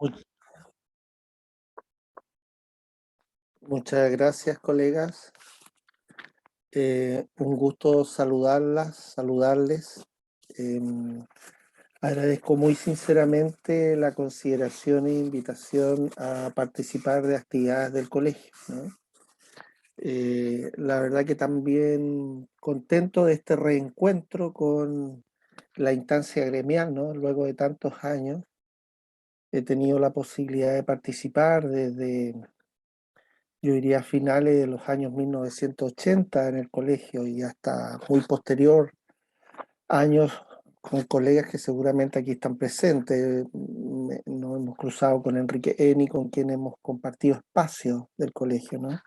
Mu- Muchas gracias, colegas. Un gusto saludarles. Em, Agradezco muy sinceramente la consideración e invitación a participar de actividades del colegio, ¿no? La verdad que también contento de este reencuentro con la instancia gremial, ¿no? Luego de tantos años he tenido la posibilidad de participar desde, yo diría, finales de los años 1980 en el colegio y hasta muy posterior, años con colegas que seguramente aquí están presentes. Nos hemos cruzado con Enrique Eni, con quien hemos compartido espacios del colegio, ¿no?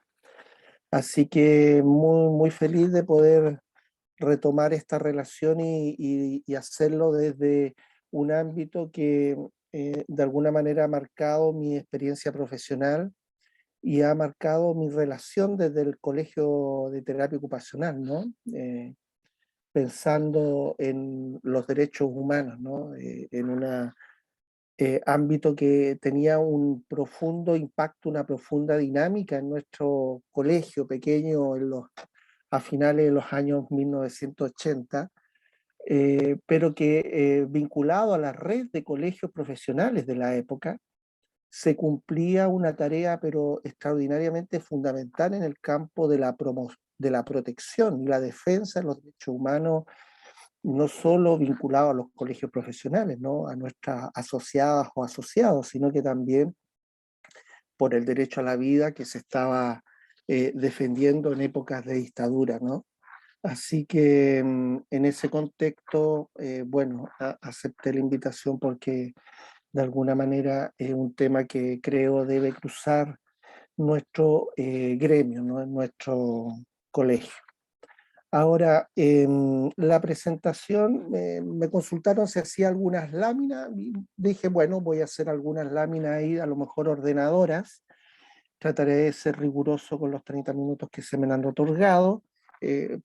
Así que muy feliz de poder retomar esta relación y hacerlo desde un ámbito que de alguna manera ha marcado mi experiencia profesional y ha marcado mi relación desde el Colegio de Terapia Ocupacional, ¿no? Pensando en los derechos humanos, ¿no? En un ámbito que tenía un profundo impacto, una profunda dinámica en nuestro colegio pequeño a finales de los años 1980, pero que vinculado a la red de colegios profesionales de la época, se cumplía una tarea pero extraordinariamente fundamental en el campo de la protección y la defensa de los derechos humanos, no solo vinculado a los colegios profesionales, ¿no? A nuestras asociadas o asociados, sino que también por el derecho a la vida que se estaba defendiendo en épocas de dictadura, ¿no? Así que en ese contexto, bueno, acepté la invitación porque de alguna manera es un tema que creo debe cruzar nuestro gremio, ¿no? En nuestro colegio. Ahora, en la presentación me consultaron si hacía algunas láminas y dije, bueno, voy a hacer algunas láminas ahí, a lo mejor ordenadoras. Trataré de ser riguroso con los 30 minutos que se me han otorgado.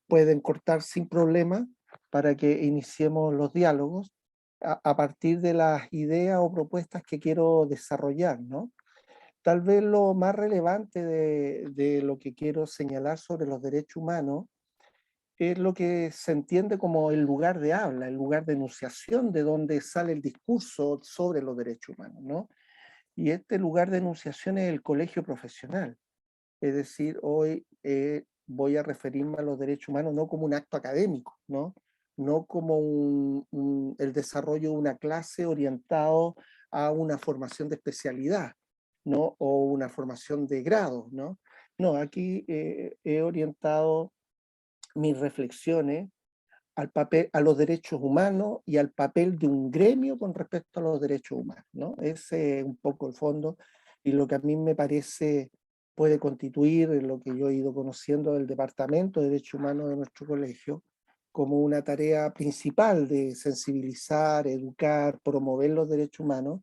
Pueden cortar sin problema para que iniciemos los diálogos a partir de las ideas o propuestas que quiero desarrollar, ¿no? Tal vez lo más relevante de lo que quiero señalar sobre los derechos humanos es lo que se entiende como el lugar de habla, el lugar de enunciación de donde sale el discurso sobre los derechos humanos, ¿no? Y este lugar de enunciación es el colegio profesional. Es decir, hoy voy a referirme a los derechos humanos no como un acto académico, ¿no? No como el desarrollo de una clase orientado a una formación de especialidad, ¿no? O una formación de grado, ¿no? No, aquí he orientado mis reflexiones al papel, a los derechos humanos y al papel de un gremio con respecto a los derechos humanos, ¿no? Ese es un poco el fondo y lo que a mí me parece puede constituir lo que yo he ido conociendo del Departamento de Derechos Humanos de nuestro colegio como una tarea principal de sensibilizar, educar, promover los derechos humanos,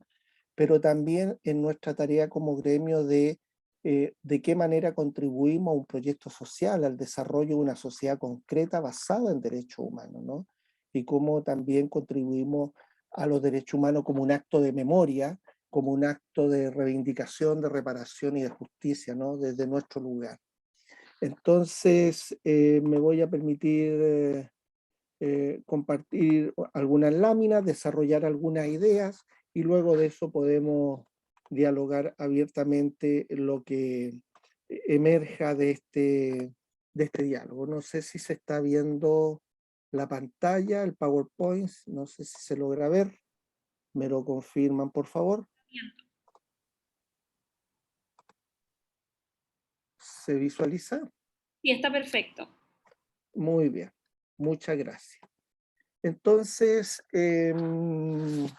pero también en nuestra tarea como gremio de qué manera contribuimos a un proyecto social, al desarrollo de una sociedad concreta basada en derechos humanos, ¿no? Y cómo también contribuimos a los derechos humanos como un acto de memoria, como un acto de reivindicación, de reparación y de justicia, ¿no? Desde nuestro lugar. Entonces, me voy a permitir compartir algunas láminas, desarrollar algunas ideas y luego de eso podemos dialogar abiertamente lo que emerja de este diálogo. No sé si se está viendo la pantalla, el PowerPoint, no sé si se logra ver, me lo confirman por favor. ¿Se visualiza? Sí, está perfecto. Muy bien, muchas gracias. Entonces, el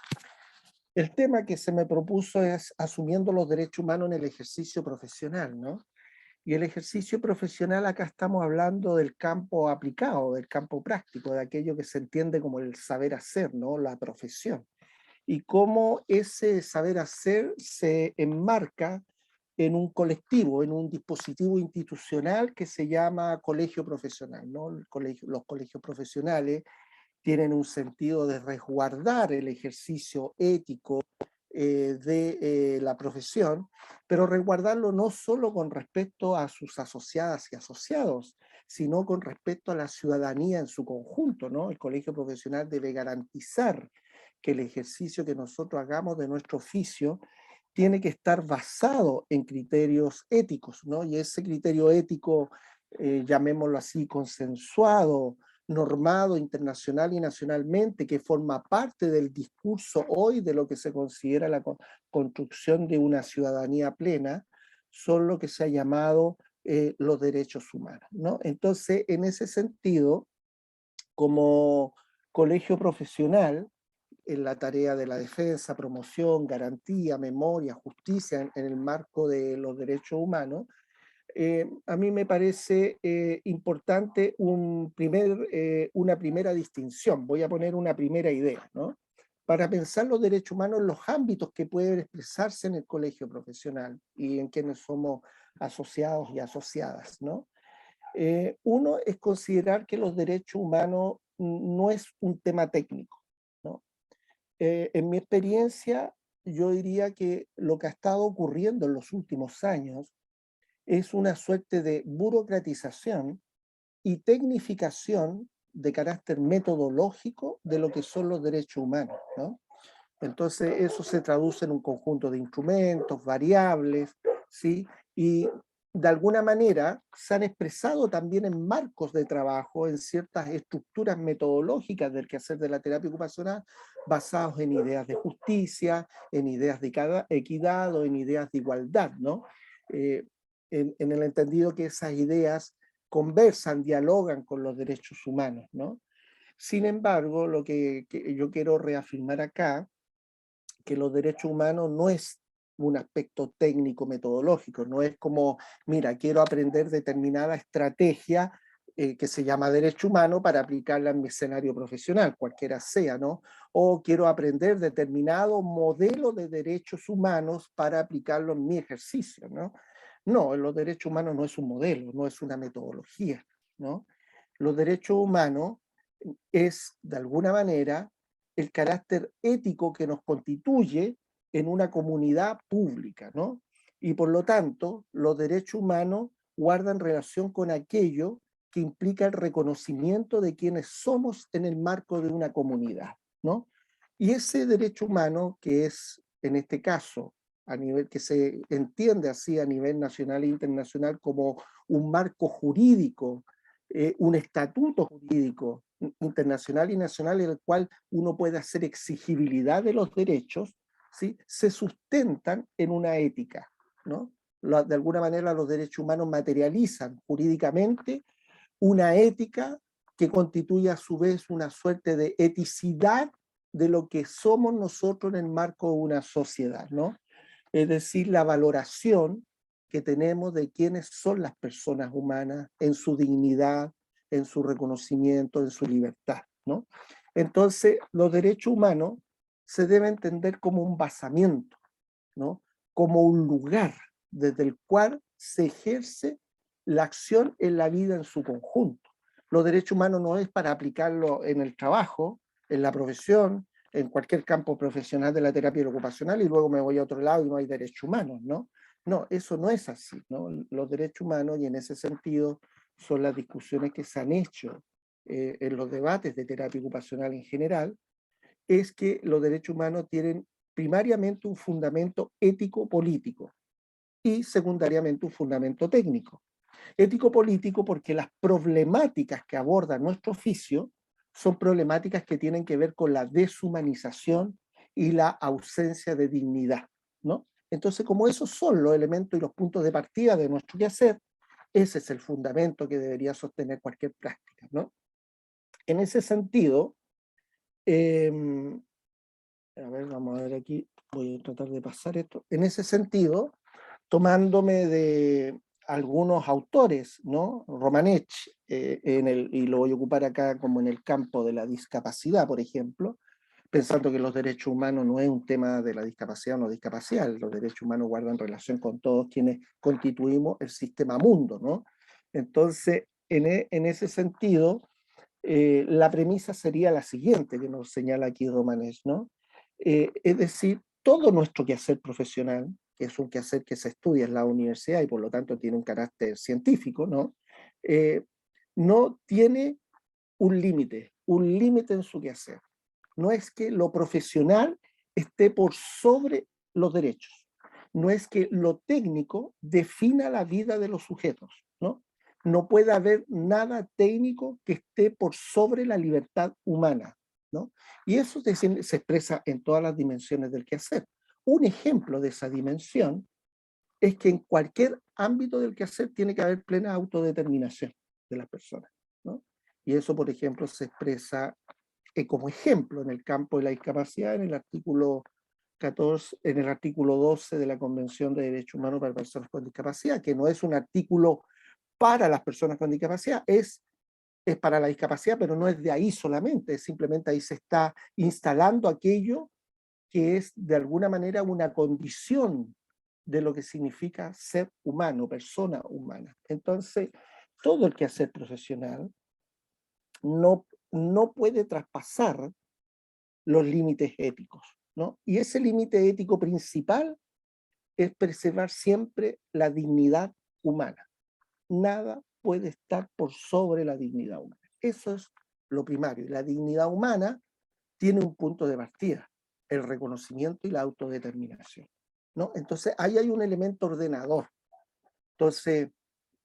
tema que se me propuso es asumiendo los derechos humanos en el ejercicio profesional, ¿no? Y el ejercicio profesional acá estamos hablando del campo aplicado, del campo práctico, de aquello que se entiende como el saber hacer, ¿no? La profesión. Y cómo ese saber hacer se enmarca en un colectivo, en un dispositivo institucional que se llama colegio profesional, ¿no? Los colegios profesionales tienen un sentido de resguardar el ejercicio ético de la profesión, pero resguardarlo no solo con respecto a sus asociadas y asociados, sino con respecto a la ciudadanía en su conjunto, ¿no? El colegio profesional debe garantizar que el ejercicio que nosotros hagamos de nuestro oficio tiene que estar basado en criterios éticos, ¿no? Y ese criterio ético, llamémoslo así, consensuado, normado internacional y nacionalmente, que forma parte del discurso hoy de lo que se considera la construcción de una ciudadanía plena, son lo que se ha llamado los derechos humanos, ¿no? Entonces, en ese sentido, como colegio profesional, en la tarea de la defensa, promoción, garantía, memoria, justicia en el marco de los derechos humanos, a mí me parece importante una primera distinción. Voy a poner una primera idea, ¿no? Para pensar los derechos humanos en los ámbitos que pueden expresarse en el colegio profesional y en quienes somos asociados y asociadas, ¿no? Uno es considerar que los derechos humanos no es un tema técnico, ¿no? En mi experiencia, yo diría que lo que ha estado ocurriendo en los últimos años es una suerte de burocratización y tecnificación de carácter metodológico de lo que son los derechos humanos, ¿no? Entonces, eso se traduce en un conjunto de instrumentos, variables, ¿sí? Y de alguna manera se han expresado también en marcos de trabajo, en ciertas estructuras metodológicas del quehacer de la terapia ocupacional, basados en ideas de justicia, en ideas de equidad o en ideas de igualdad, ¿no? Eh, en el entendido que esas ideas conversan, dialogan con los derechos humanos, ¿no? Sin embargo, lo que yo quiero reafirmar acá, que los derechos humanos no es un aspecto técnico metodológico, no es como, mira, quiero aprender determinada estrategia que se llama derecho humano para aplicarla en mi escenario profesional, cualquiera sea, ¿no? O quiero aprender determinado modelo de derechos humanos para aplicarlo en mi ejercicio, ¿no? No, los derechos humanos no es un modelo, no es una metodología, ¿no? Los derechos humanos es, de alguna manera, el carácter ético que nos constituye en una comunidad pública, ¿no? Y por lo tanto, los derechos humanos guardan relación con aquello que implica el reconocimiento de quienes somos en el marco de una comunidad, ¿no? Y ese derecho humano, que es, en este caso, a nivel que se entiende así a nivel nacional e internacional como un marco jurídico, un estatuto jurídico internacional y nacional en el cual uno puede hacer exigibilidad de los derechos, ¿sí? Se sustentan en una ética, ¿no? De alguna manera los derechos humanos materializan jurídicamente una ética que constituye a su vez una suerte de eticidad de lo que somos nosotros en el marco de una sociedad, ¿no? Es decir, la valoración que tenemos de quiénes son las personas humanas en su dignidad, en su reconocimiento, en su libertad, ¿no? Entonces, los derechos humanos se deben entender como un basamiento, ¿no? Como un lugar desde el cual se ejerce la acción en la vida en su conjunto. Los derechos humanos no es para aplicarlo en el trabajo, en la profesión, en cualquier campo profesional de la terapia ocupacional y luego me voy a otro lado y no hay derechos humanos, ¿no? No, eso no es así, ¿no? Los derechos humanos, y en ese sentido son las discusiones que se han hecho en los debates de terapia ocupacional en general, es que los derechos humanos tienen primariamente un fundamento ético-político y secundariamente un fundamento técnico. Ético-político porque las problemáticas que aborda nuestro oficio son problemáticas que tienen que ver con la deshumanización y la ausencia de dignidad, ¿no? Entonces, como esos son los elementos y los puntos de partida de nuestro quehacer, ese es el fundamento que debería sostener cualquier práctica, ¿no? En ese sentido, eh, a ver, vamos a ver aquí, voy a tratar de pasar esto. En ese sentido, tomándome de algunos autores, ¿no? Romanech, y lo voy a ocupar acá como en el campo de la discapacidad, por ejemplo, pensando que los derechos humanos no es un tema de la discapacidad o no discapacidad, los derechos humanos guardan relación con todos quienes constituimos el sistema mundo, ¿no? Entonces, en ese sentido, la premisa sería la siguiente, que nos señala aquí Romanés, ¿no? Es decir, todo nuestro quehacer profesional, que es un quehacer que se estudia en la universidad y por lo tanto tiene un carácter científico, ¿no? No tiene un límite en su quehacer. No es que lo profesional esté por sobre los derechos. No es que lo técnico defina la vida de los sujetos, ¿no? No puede haber nada técnico que esté por sobre la libertad humana, ¿no? Y eso se expresa en todas las dimensiones del quehacer. Un ejemplo de esa dimensión es que en cualquier ámbito del quehacer tiene que haber plena autodeterminación de las personas, ¿no? Y eso, por ejemplo, se expresa como ejemplo en el campo de la discapacidad en el artículo 14, en el artículo 12 de la Convención de Derechos Humanos para Personas con Discapacidad, que no es un artículo para las personas con discapacidad, es para la discapacidad, pero no es de ahí solamente, simplemente ahí se está instalando aquello que es de alguna manera una condición de lo que significa ser humano, persona humana. Entonces, todo el quehacer profesional no puede traspasar los límites éticos, ¿no? Y ese límite ético principal es preservar siempre la dignidad humana. Nada puede estar por sobre la dignidad humana. Eso es lo primario. Y la dignidad humana tiene un punto de partida, el reconocimiento y la autodeterminación, ¿no? Entonces, ahí hay un elemento ordenador. Entonces,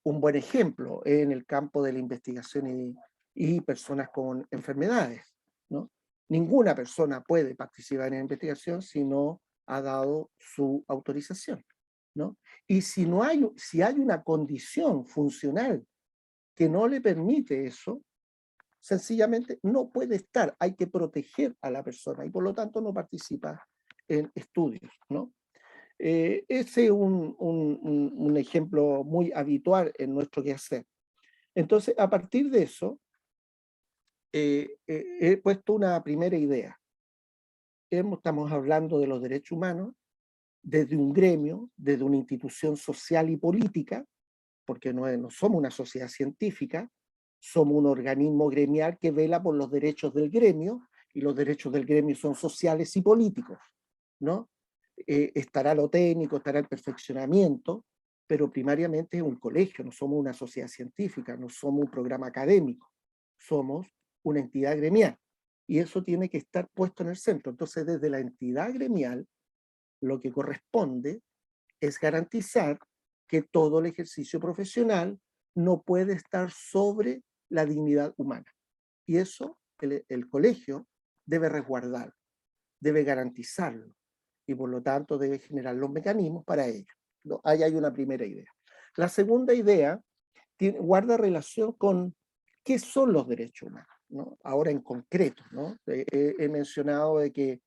un buen ejemplo en el campo de la investigación y personas con enfermedades, ¿no? Ninguna persona puede participar en la investigación si no ha dado su autorización, ¿no? Y si hay una condición funcional que no le permite eso, sencillamente no puede estar, hay que proteger a la persona y por lo tanto no participa en estudios, ¿no? Ese es un ejemplo muy habitual en nuestro quehacer. Entonces, a partir de eso, he puesto una primera idea. Estamos hablando de los derechos humanos desde un gremio, desde una institución social y política, porque no somos una sociedad científica, somos un organismo gremial que vela por los derechos del gremio, y los derechos del gremio son sociales y políticos, ¿no? Estará lo técnico, estará el perfeccionamiento, pero primariamente es un colegio, no somos una sociedad científica, no somos un programa académico, somos una entidad gremial. Y eso tiene que estar puesto en el centro. Entonces, desde la entidad gremial, lo que corresponde es garantizar que todo el ejercicio profesional no puede estar sobre la dignidad humana. Y eso el colegio debe resguardar, debe garantizarlo, y por lo tanto debe generar los mecanismos para ello, ¿no? Ahí hay una primera idea. La segunda idea guarda relación con qué son los derechos humanos, ¿no? Ahora en concreto, ¿no? He mencionado de que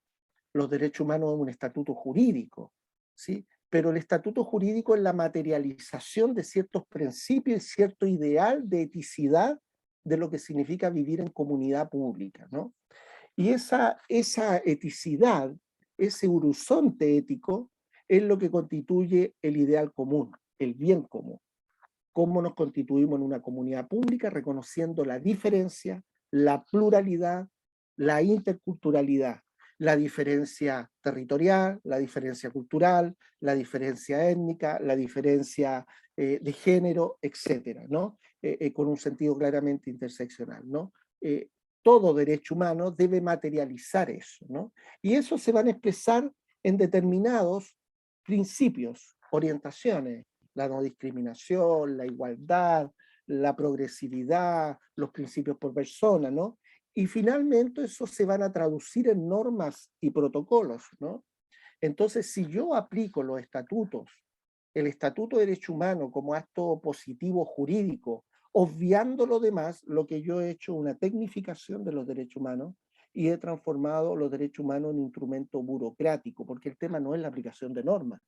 los derechos humanos es un estatuto jurídico, ¿sí? Pero el estatuto jurídico es la materialización de ciertos principios y cierto ideal de eticidad de lo que significa vivir en comunidad pública, ¿no? Y esa eticidad, ese horizonte ético, es lo que constituye el ideal común, el bien común. Cómo nos constituimos en una comunidad pública reconociendo la diferencia, la pluralidad, la interculturalidad, la diferencia territorial, la diferencia cultural, la diferencia étnica, la diferencia de género, etcétera, ¿no? Con un sentido claramente interseccional, ¿no? Todo derecho humano debe materializar eso, ¿no? Y eso se van a expresar en determinados principios, orientaciones, la no discriminación, la igualdad, la progresividad, los principios por persona, ¿no? Y finalmente eso se van a traducir en normas y protocolos, ¿no? Entonces, si yo aplico los estatutos, el Estatuto de Derecho Humano como acto positivo jurídico, obviando lo demás, lo que yo he hecho es una tecnificación de los derechos humanos y he transformado los derechos humanos en instrumento burocrático, porque el tema no es la aplicación de normas,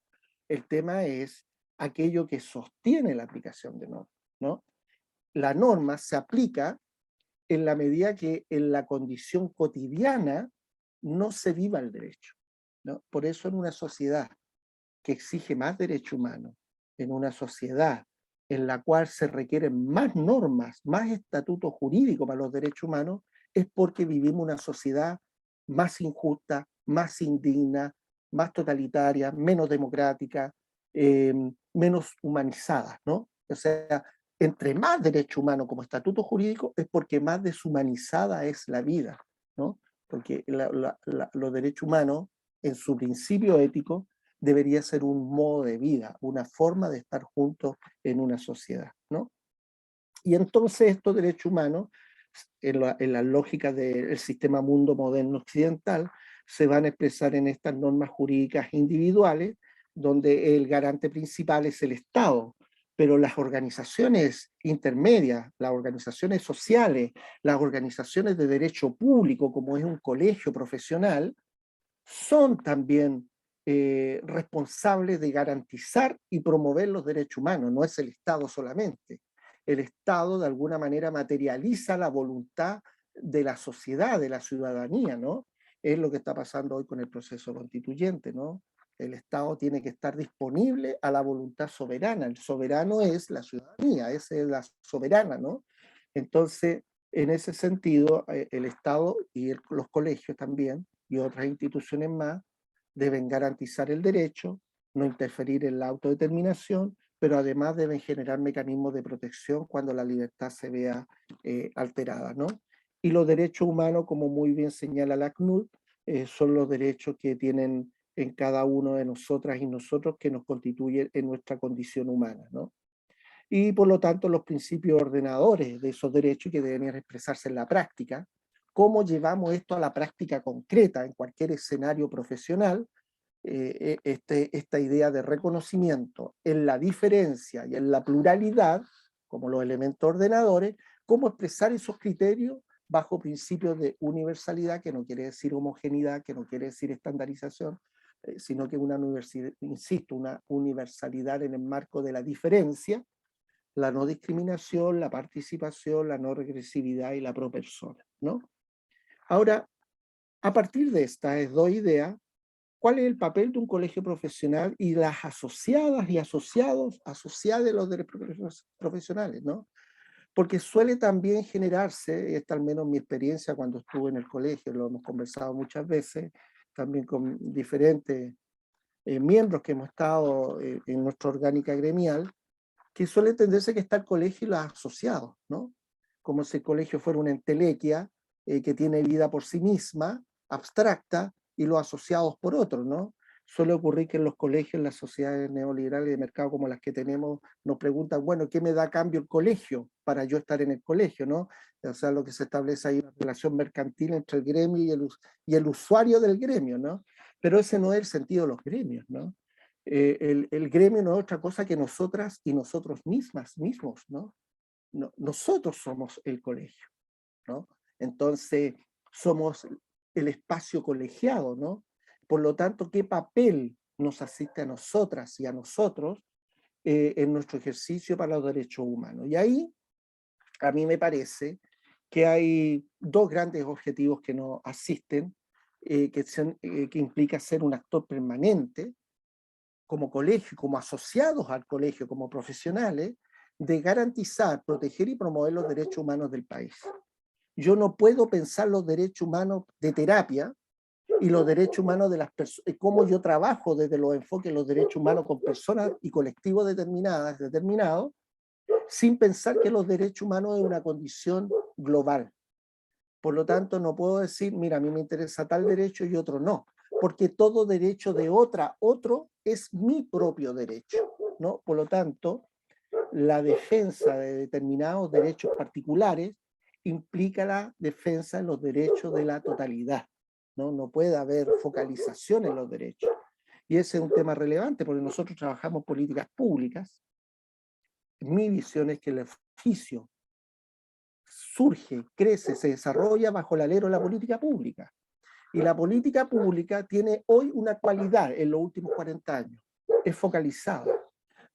el tema es aquello que sostiene la aplicación de normas, ¿no? La norma se aplica en la medida que en la condición cotidiana no se viva el derecho, ¿no? Por eso en una sociedad que exige más derecho humano, en una sociedad en la cual se requieren más normas, más estatutos jurídicos para los derechos humanos, es porque vivimos una sociedad más injusta, más indigna, más totalitarias, menos democráticas, menos humanizadas, ¿no? O sea, entre más derecho humano como estatuto jurídico es porque más deshumanizada es la vida, ¿no? Porque los derechos humanos, en su principio ético, debería ser un modo de vida, una forma de estar juntos en una sociedad, ¿no? Y entonces estos derechos humanos, en la lógica del sistema mundo moderno occidental, se van a expresar en estas normas jurídicas individuales, donde el garante principal es el Estado, pero las organizaciones intermedias, las organizaciones sociales, las organizaciones de derecho público, como es un colegio profesional, son también responsables de garantizar y promover los derechos humanos, no es el Estado solamente. El Estado de alguna manera materializa la voluntad de la sociedad, de la ciudadanía, ¿no? Es lo que está pasando hoy con el proceso constituyente, ¿no? El Estado tiene que estar disponible a la voluntad soberana. El soberano es la ciudadanía, es la soberana, ¿no? Entonces, en ese sentido, el Estado y los colegios también y otras instituciones más deben garantizar el derecho, no interferir en la autodeterminación, pero además deben generar mecanismos de protección cuando la libertad se vea alterada, ¿no? Y los derechos humanos, como muy bien señala la CNUD, son los derechos que tienen en cada uno de nosotras y nosotros que nos constituyen en nuestra condición humana, ¿no? Y por lo tanto los principios ordenadores de esos derechos que deberían expresarse en la práctica. ¿Cómo llevamos esto a la práctica concreta en cualquier escenario profesional? Esta idea de reconocimiento en la diferencia y en la pluralidad, como los elementos ordenadores, cómo expresar esos criterios bajo principios de universalidad, que no quiere decir homogeneidad, que no quiere decir estandarización, sino que una universidad, insisto, una universalidad en el marco de la diferencia, la no discriminación, la participación, la no regresividad y la propersona, ¿no? Ahora, a partir de estas dos ideas, ¿cuál es el papel de un colegio profesional y las asociadas y asociados, asociadas de los derechos profesionales, ¿no? Porque suele también generarse, esta al menos mi experiencia cuando estuve en el colegio, lo hemos conversado muchas veces, también con diferentes miembros que hemos estado en nuestra orgánica gremial, que suele entenderse que está el colegio y los asociados, ¿no? Como si el colegio fuera una entelequia que tiene vida por sí misma, abstracta, y los asociados por otros, ¿no? Suele ocurrir que en los colegios, en las sociedades neoliberales de mercado como las que tenemos, nos preguntan, bueno, ¿qué me da a cambio el colegio para yo estar en el colegio, ¿no? O sea, lo que se establece ahí es una relación mercantil entre el gremio y el usuario del gremio, ¿no? Pero ese no es el sentido de los gremios, ¿no? El gremio no es otra cosa que nosotras y nosotros mismos, ¿no? No, nosotros somos el colegio, ¿no? Entonces, somos el espacio colegiado, ¿no? Por lo tanto, ¿qué papel nos asiste a nosotras y a nosotros en nuestro ejercicio para los derechos humanos? Y ahí, a mí me parece que hay dos grandes objetivos que nos asisten, que implica ser un actor permanente, como colegio, como asociados al colegio, como profesionales, de garantizar, proteger y promover los derechos humanos del país. Yo no puedo pensar los derechos humanos de terapia y los derechos humanos de las personas, cómo yo trabajo desde los enfoques de los derechos humanos con personas y colectivos determinados, sin pensar que los derechos humanos es una condición global. Por lo tanto, no puedo decir, mira, a mí me interesa tal derecho y otro no, porque todo derecho de otro es mi propio derecho, ¿no? Por lo tanto, la defensa de determinados derechos particulares implica la defensa de los derechos de la totalidad, ¿no? No puede haber focalización en los derechos. Y ese es un tema relevante porque nosotros trabajamos políticas públicas. Mi visión es que el oficio surge, crece, se desarrolla bajo el alero de la política pública. Y la política pública tiene hoy una cualidad en los últimos 40 años, es focalizada.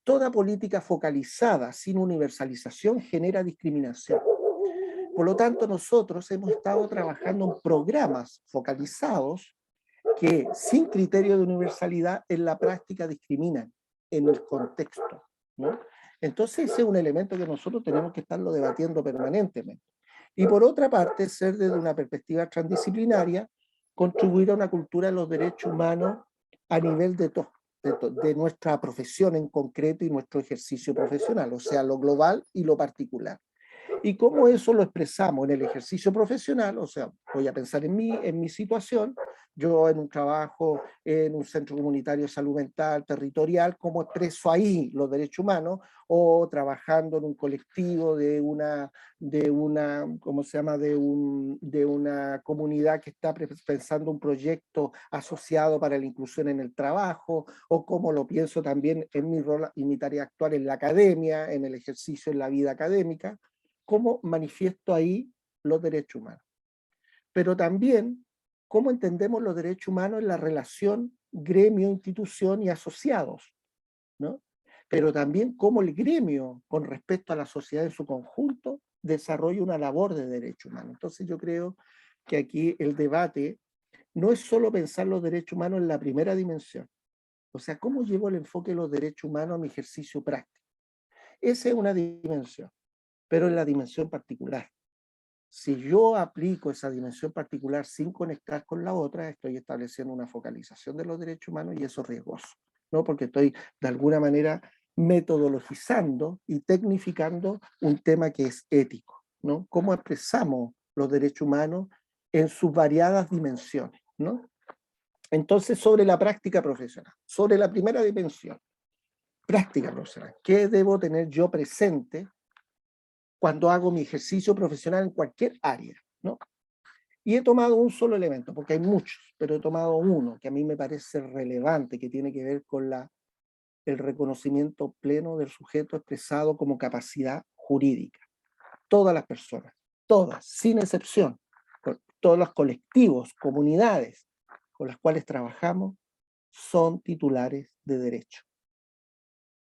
Toda política focalizada sin universalización genera discriminación. Por lo tanto, nosotros hemos estado trabajando en programas focalizados que sin criterio de universalidad en la práctica discriminan en el contexto, ¿no? Entonces ese es un elemento que nosotros tenemos que estarlo debatiendo permanentemente. Y por otra parte, ser desde una perspectiva transdisciplinaria, contribuir a una cultura de los derechos humanos a nivel de nuestra profesión en concreto y nuestro ejercicio profesional, o sea, lo global y lo particular. Y cómo eso lo expresamos en el ejercicio profesional, o sea, voy a pensar en mi situación, yo en un trabajo en un centro comunitario de salud mental territorial, cómo expreso ahí los derechos humanos, o trabajando en un colectivo ¿cómo se llama?, de una comunidad que está pensando un proyecto asociado para la inclusión en el trabajo, o cómo lo pienso también en mi rol y mi tarea actual en la academia, en el ejercicio en la vida académica, cómo manifiesto ahí los derechos humanos. Pero también cómo entendemos los derechos humanos en la relación gremio, institución y asociados, ¿no? Pero también cómo el gremio, con respecto a la sociedad en su conjunto, desarrolla una labor de derechos humanos. Entonces yo creo que aquí el debate no es solo pensar los derechos humanos en la primera dimensión, o sea, cómo llevo el enfoque de los derechos humanos a mi ejercicio práctico. Esa es una dimensión, pero en la dimensión particular. Si yo aplico esa dimensión particular sin conectar con la otra, estoy estableciendo una focalización de los derechos humanos y eso es riesgoso, ¿no? Porque estoy de alguna manera metodologizando y tecnificando un tema que es ético, ¿no? ¿Cómo expresamos los derechos humanos en sus variadas dimensiones, ¿no? Entonces, sobre la práctica profesional, sobre la primera dimensión, práctica profesional, ¿qué debo tener yo presente cuando hago mi ejercicio profesional en cualquier área, ¿no? Y he tomado un solo elemento, porque hay muchos, pero he tomado uno que a mí me parece relevante, que tiene que ver con el reconocimiento pleno del sujeto expresado como capacidad jurídica. Todas las personas, todas, sin excepción, todos los colectivos, comunidades con las cuales trabajamos, son titulares de derecho.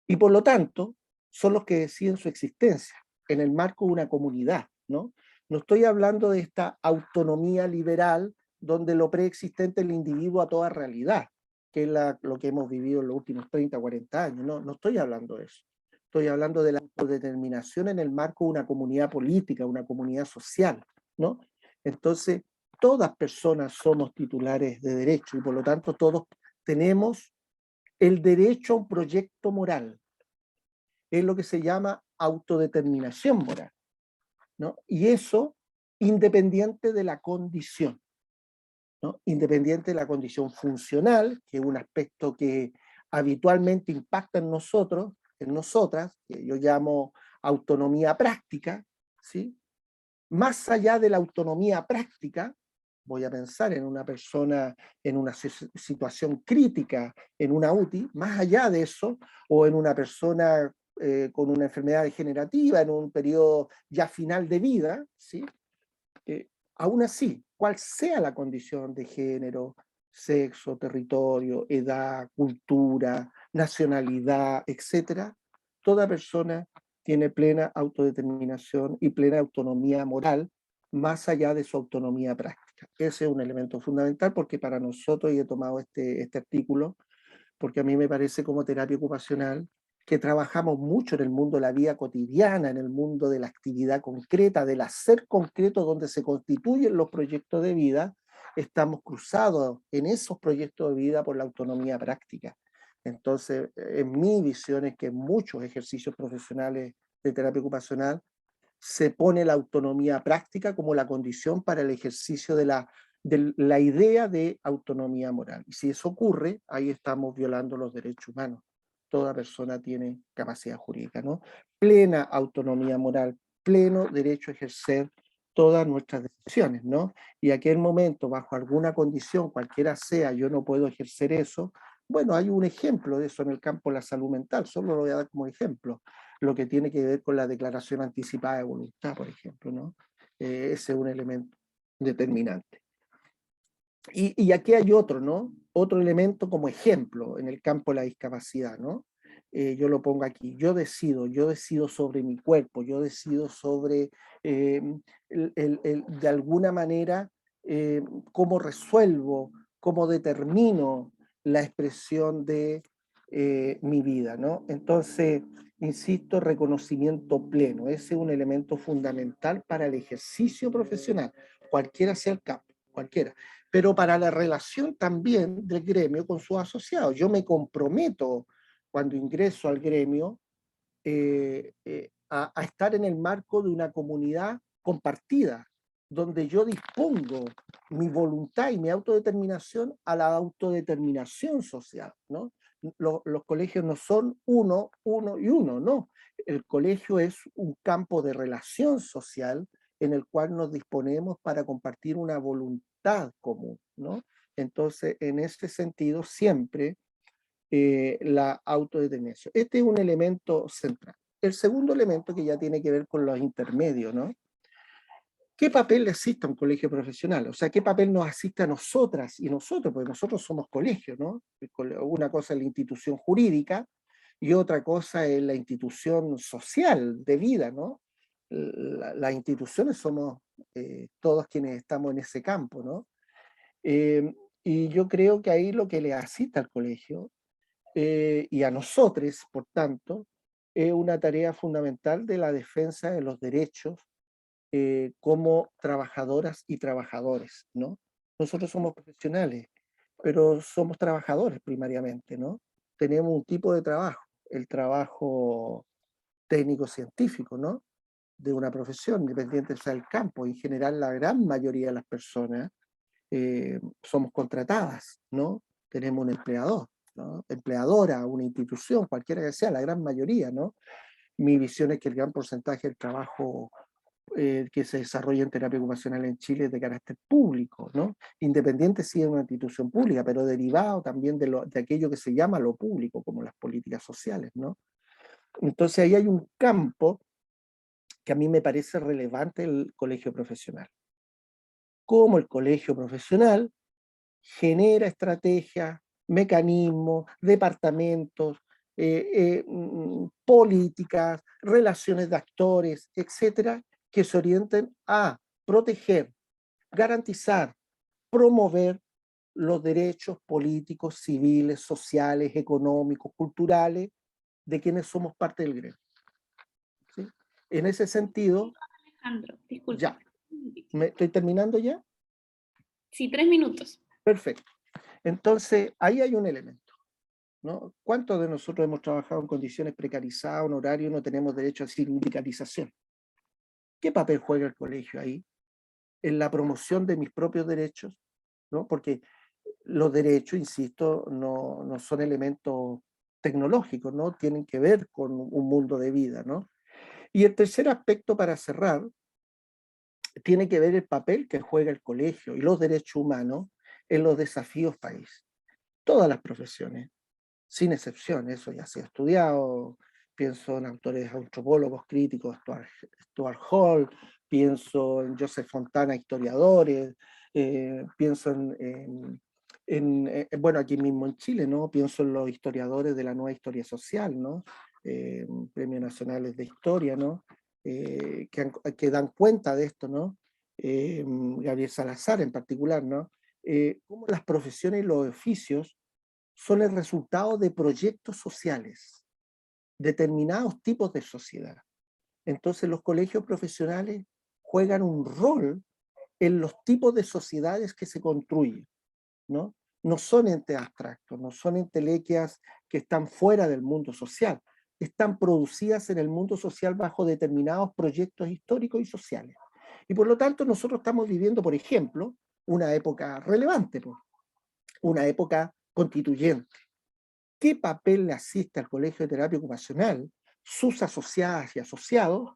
Y por lo tanto, son los que deciden su existencia en el marco de una comunidad, ¿no? No estoy hablando de esta autonomía liberal donde lo preexistente es el individuo a toda realidad, que es lo que hemos vivido en los últimos 30, 40 años. No, no estoy hablando de eso. Estoy hablando de la autodeterminación en el marco de una comunidad política, una comunidad social, ¿no? Entonces, todas personas somos titulares de derecho y por lo tanto todos tenemos el derecho a un proyecto moral. Es lo que se llama autodeterminación moral, ¿no? Y eso independiente de la condición, ¿no? Independiente de la condición funcional, que es un aspecto que habitualmente impacta en nosotros, en nosotras, que yo llamo autonomía práctica, ¿sí? Más allá de la autonomía práctica, voy a pensar en una persona en una situación crítica, en una UTI, más allá de eso, o en una persona con una enfermedad degenerativa en un periodo ya final de vida, ¿sí? Aún así, cual sea la condición de género, sexo, territorio, edad, cultura, nacionalidad, etcétera, toda persona tiene plena autodeterminación y plena autonomía moral, más allá de su autonomía práctica. Ese es un elemento fundamental porque para nosotros, y he tomado este artículo, porque a mí me parece como terapia ocupacional que trabajamos mucho en el mundo de la vida cotidiana, en el mundo de la actividad concreta, del hacer concreto donde se constituyen los proyectos de vida, estamos cruzados en esos proyectos de vida por la autonomía práctica. Entonces, en mi visión es que en muchos ejercicios profesionales de terapia ocupacional se pone la autonomía práctica como la condición para el ejercicio de la idea de autonomía moral. Y si eso ocurre, ahí estamos violando los derechos humanos. Toda persona tiene capacidad jurídica, ¿no? Plena autonomía moral, pleno derecho a ejercer todas nuestras decisiones, ¿no? Y aquel momento, bajo alguna condición, cualquiera sea, yo no puedo ejercer eso, bueno, hay un ejemplo de eso en el campo de la salud mental, solo lo voy a dar como ejemplo, lo que tiene que ver con la declaración anticipada de voluntad, por ejemplo, ¿no? Ese es un elemento determinante. Y aquí hay otro, ¿no? Otro elemento como ejemplo en el campo de la discapacidad, ¿no? Yo lo pongo aquí, yo decido sobre mi cuerpo, yo decido sobre, eh, de alguna manera, eh, cómo resuelvo, cómo determino la expresión de mi vida, ¿no? Entonces, insisto, reconocimiento pleno, ese es un elemento fundamental para el ejercicio profesional, cualquiera sea el campo, cualquiera. pero para la relación también del gremio con sus asociados. Yo me comprometo cuando ingreso al gremio a estar en el marco de una comunidad compartida, donde yo dispongo mi voluntad y mi autodeterminación a la autodeterminación social, ¿no? Los colegios no son uno, uno y uno, no. El colegio es un campo de relación social en el cual nos disponemos para compartir una voluntad común, ¿no? Entonces, en ese sentido, siempre la autodeterminación. Este es un elemento central. El segundo elemento que ya tiene que ver con los intermedios, ¿no? ¿Qué papel le asiste a un colegio profesional? O sea, ¿qué papel nos asiste a nosotras y nosotros? Porque nosotros somos colegios, ¿no? Una cosa es la institución jurídica y otra cosa es la institución social de vida, ¿no? Las instituciones somos todos quienes estamos en ese campo, ¿no? Y yo creo que ahí lo que le asiste al colegio y a nosotros, por tanto, es una tarea fundamental de la defensa de los derechos como trabajadoras y trabajadores, ¿no? Nosotros somos profesionales, pero somos trabajadores primariamente, ¿no? Tenemos un tipo de trabajo, el trabajo técnico-científico, ¿no? De una profesión, independiente sea el campo. En general, la gran mayoría de las personas somos contratadas, ¿no? Tenemos un empleador, ¿no? Empleadora, una institución, cualquiera que sea, la gran mayoría, ¿no? Mi visión es que el gran porcentaje del trabajo que se desarrolla en terapia ocupacional en Chile es de carácter público, ¿no? Independiente si es una institución pública, pero derivado también de aquello que se llama lo público, como las políticas sociales, ¿no? Entonces ahí hay un campo que a mí me parece relevante el colegio profesional. Cómo el colegio profesional genera estrategias, mecanismos, departamentos, políticas, relaciones de actores, etcétera, que se orienten a proteger, garantizar, promover los derechos políticos, civiles, sociales, económicos, culturales de quienes somos parte del gremio. ¿Sí? En ese sentido, Alejandro, disculpa. ya, ¿me estoy terminando ya? Sí, 3 minutos. Perfecto. Entonces, ahí hay un elemento, ¿no? ¿Cuántos de nosotros hemos trabajado en condiciones precarizadas, en horario, no tenemos derecho a sindicalización? ¿Qué papel juega el colegio ahí? En la promoción de mis propios derechos, ¿no? Porque los derechos, insisto, no son elementos tecnológicos, ¿no? Tienen que ver con un mundo de vida, ¿no? Y el tercer aspecto para cerrar tiene que ver el papel que juega el colegio y los derechos humanos en los desafíos país. Todas las profesiones, sin excepción, eso ya se ha estudiado, pienso en autores antropólogos críticos, Stuart Hall, pienso en Joseph Fontana, historiadores, pienso bueno, aquí mismo en Chile, ¿no? Pienso en los historiadores de la nueva historia social, ¿no? Premios nacionales de historia, ¿no? Que dan cuenta de esto, ¿no? Gabriel Salazar en particular, ¿no? Cómo las profesiones y los oficios son el resultado de proyectos sociales, determinados tipos de sociedad. Entonces los colegios profesionales juegan un rol en los tipos de sociedades que se construyen, ¿no? No son entes abstractos, no son entelequias que están fuera del mundo social, están producidas en el mundo social bajo determinados proyectos históricos y sociales. Y por lo tanto nosotros estamos viviendo, por ejemplo, una época relevante, una época constituyente. ¿Qué papel le asiste al Colegio de Terapia Ocupacional, sus asociadas y asociados,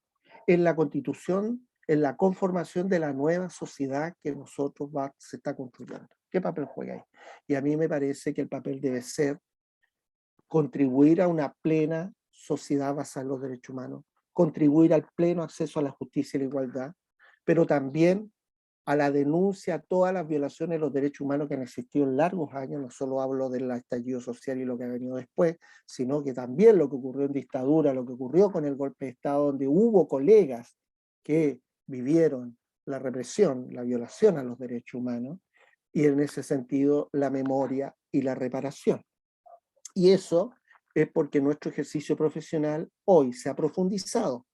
en la constitución, en la conformación de la nueva sociedad que nosotros se está construyendo? ¿Qué papel juega ahí? Y a mí me parece que el papel debe ser contribuir a una plena sociedad basada en los derechos humanos, contribuir al pleno acceso a la justicia y la igualdad, pero también a la denuncia a todas las violaciones de los derechos humanos que han existido en largos años. No solo hablo del estallido social y lo que ha venido después, sino que también lo que ocurrió en dictadura, lo que ocurrió con el golpe de Estado, donde hubo colegas que vivieron la represión, la violación a los derechos humanos, y en ese sentido la memoria y la reparación. Y eso es porque nuestro ejercicio profesional hoy se ha profundizado,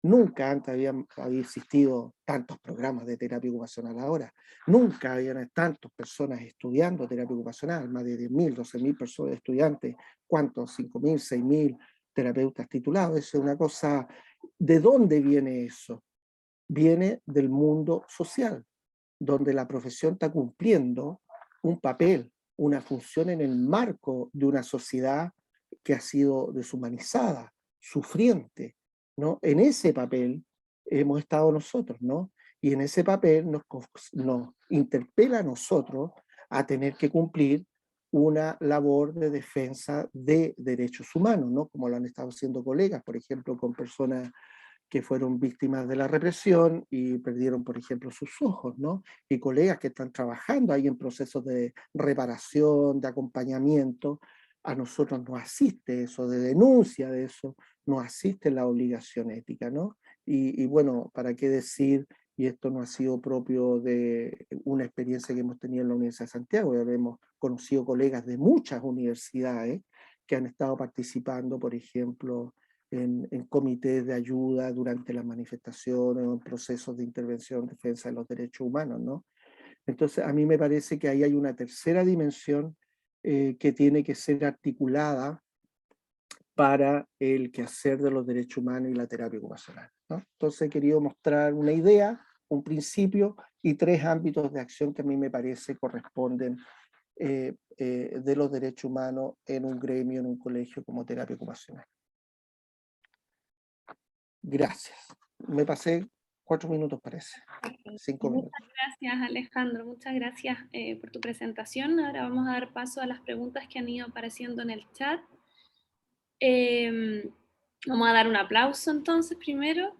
Nunca antes había existido tantos programas de terapia ocupacional ahora. Nunca habían tantas personas estudiando terapia ocupacional, más de 10.000, 12.000 personas estudiantes, ¿cuántos? 5.000, 6.000 terapeutas titulados. Eso es una cosa. ¿De dónde viene eso? Viene del mundo social, donde la profesión está cumpliendo un papel, una función en el marco de una sociedad que ha sido deshumanizada, sufriente, ¿no? En ese papel hemos estado nosotros, ¿no? Y en ese papel nos interpela a nosotros a tener que cumplir una labor de defensa de derechos humanos, ¿no? Como lo han estado haciendo colegas, por ejemplo, con personas que fueron víctimas de la represión y perdieron, por ejemplo, sus ojos, ¿no? Y colegas que están trabajando ahí en procesos de reparación, de acompañamiento. A nosotros nos asiste eso, de denuncia de eso, nos asiste la obligación ética, ¿no? Y bueno, ¿para qué decir? Y esto no ha sido propio de una experiencia que hemos tenido en la Universidad de Santiago, ya hemos conocido colegas de muchas universidades que han estado participando, por ejemplo, en comités de ayuda durante las manifestaciones o en procesos de intervención en defensa de los derechos humanos, ¿no? Entonces, a mí me parece que ahí hay una tercera dimensión que tiene que ser articulada para el quehacer de los derechos humanos y la terapia ocupacional, ¿no? Entonces, he querido mostrar una idea, un principio y 3 ámbitos de acción que a mí me parece corresponden de los derechos humanos en un gremio, en un colegio como terapia ocupacional. Gracias. Me pasé 4 minutos, parece. 5 minutos. Muchas gracias, Alejandro. Muchas gracias por tu presentación. Ahora vamos a dar paso a las preguntas que han ido apareciendo en el chat. Vamos a dar un aplauso entonces primero.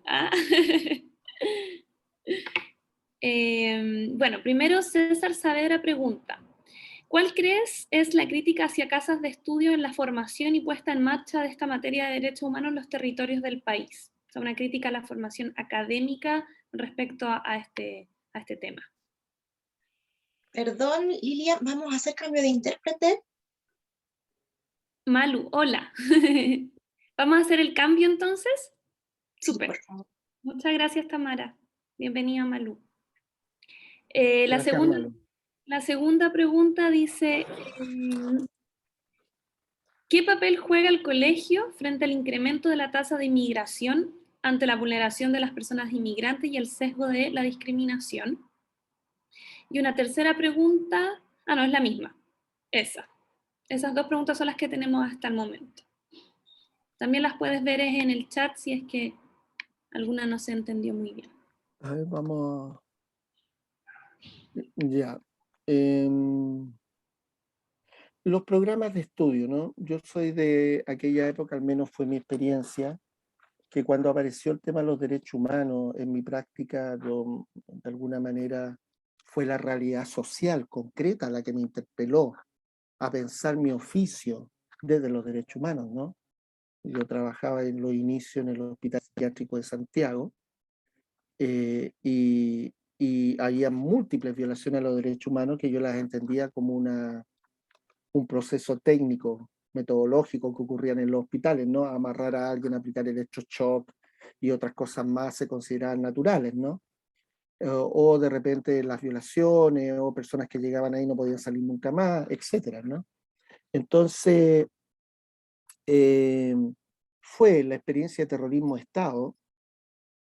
Bueno, primero César Saavedra pregunta, ¿cuál crees es la crítica hacia casas de estudio en la formación y puesta en marcha de esta materia de derechos humanos en los territorios del país? O sea, una crítica a la formación académica respecto a este tema. Perdón, Lilia, vamos a hacer cambio de intérprete. Malu, hola. ¿Vamos a hacer el cambio entonces? Sí, Súper. por favor. Muchas gracias, Tamara. Bienvenida, Malu. Gracias, Malu. La segunda pregunta dice, ¿qué papel juega el colegio frente al incremento de la tasa de inmigración ante la vulneración de las personas inmigrantes y el sesgo de la discriminación? Y una tercera pregunta, no, es la misma, esa. Esas 2 preguntas son las que tenemos hasta el momento. También las puedes ver en el chat si es que alguna no se entendió muy bien. A ver, vamos. Ya. Los programas de estudio, ¿no? Yo soy de aquella época, al menos fue mi experiencia, que cuando apareció el tema de los derechos humanos en mi práctica, yo, de alguna manera fue la realidad social concreta la que me interpeló a pensar mi oficio desde los derechos humanos, ¿no? Yo trabajaba en los inicios en el Hospital Psiquiátrico de Santiago y había múltiples violaciones a los derechos humanos que yo las entendía como un proceso técnico, metodológico que ocurrían en los hospitales, ¿no? Amarrar a alguien, aplicar electroshock y otras cosas más se consideraban naturales, ¿no? O de repente las violaciones, o personas que llegaban ahí no podían salir nunca más, etcétera, ¿no? Entonces, fue la experiencia de terrorismo de Estado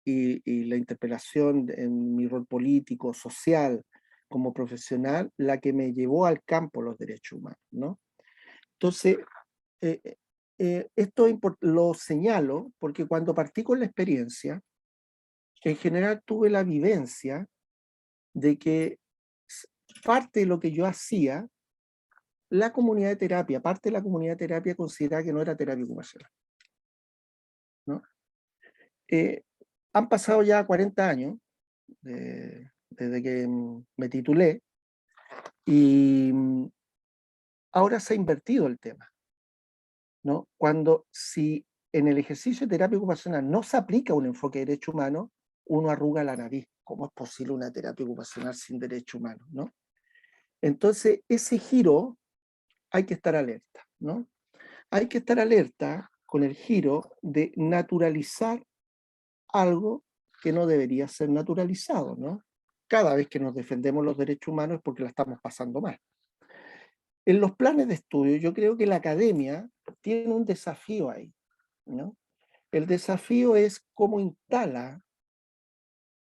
y la interpelación en mi rol político, social, como profesional, la que me llevó al campo de los derechos humanos, ¿no? Entonces, esto lo señalo porque cuando partí con la experiencia, en general tuve la vivencia de que parte de lo que yo hacía, la comunidad de terapia, parte de la comunidad de terapia consideraba que no era terapia ocupacional, ¿no? Han pasado ya 40 años desde que me titulé y ahora se ha invertido el tema, ¿no? Cuando si en el ejercicio de terapia ocupacional no se aplica un enfoque de derecho humano, uno arruga la nariz. ¿Cómo es posible una terapia ocupacional sin derecho humano, ¿no? Entonces, ese giro hay que estar alerta, ¿no? Hay que estar alerta con el giro de naturalizar algo que no debería ser naturalizado, ¿no? Cada vez que nos defendemos los derechos humanos es porque la estamos pasando mal. En los planes de estudio, yo creo que la academia tiene un desafío ahí, ¿no? El desafío es cómo instala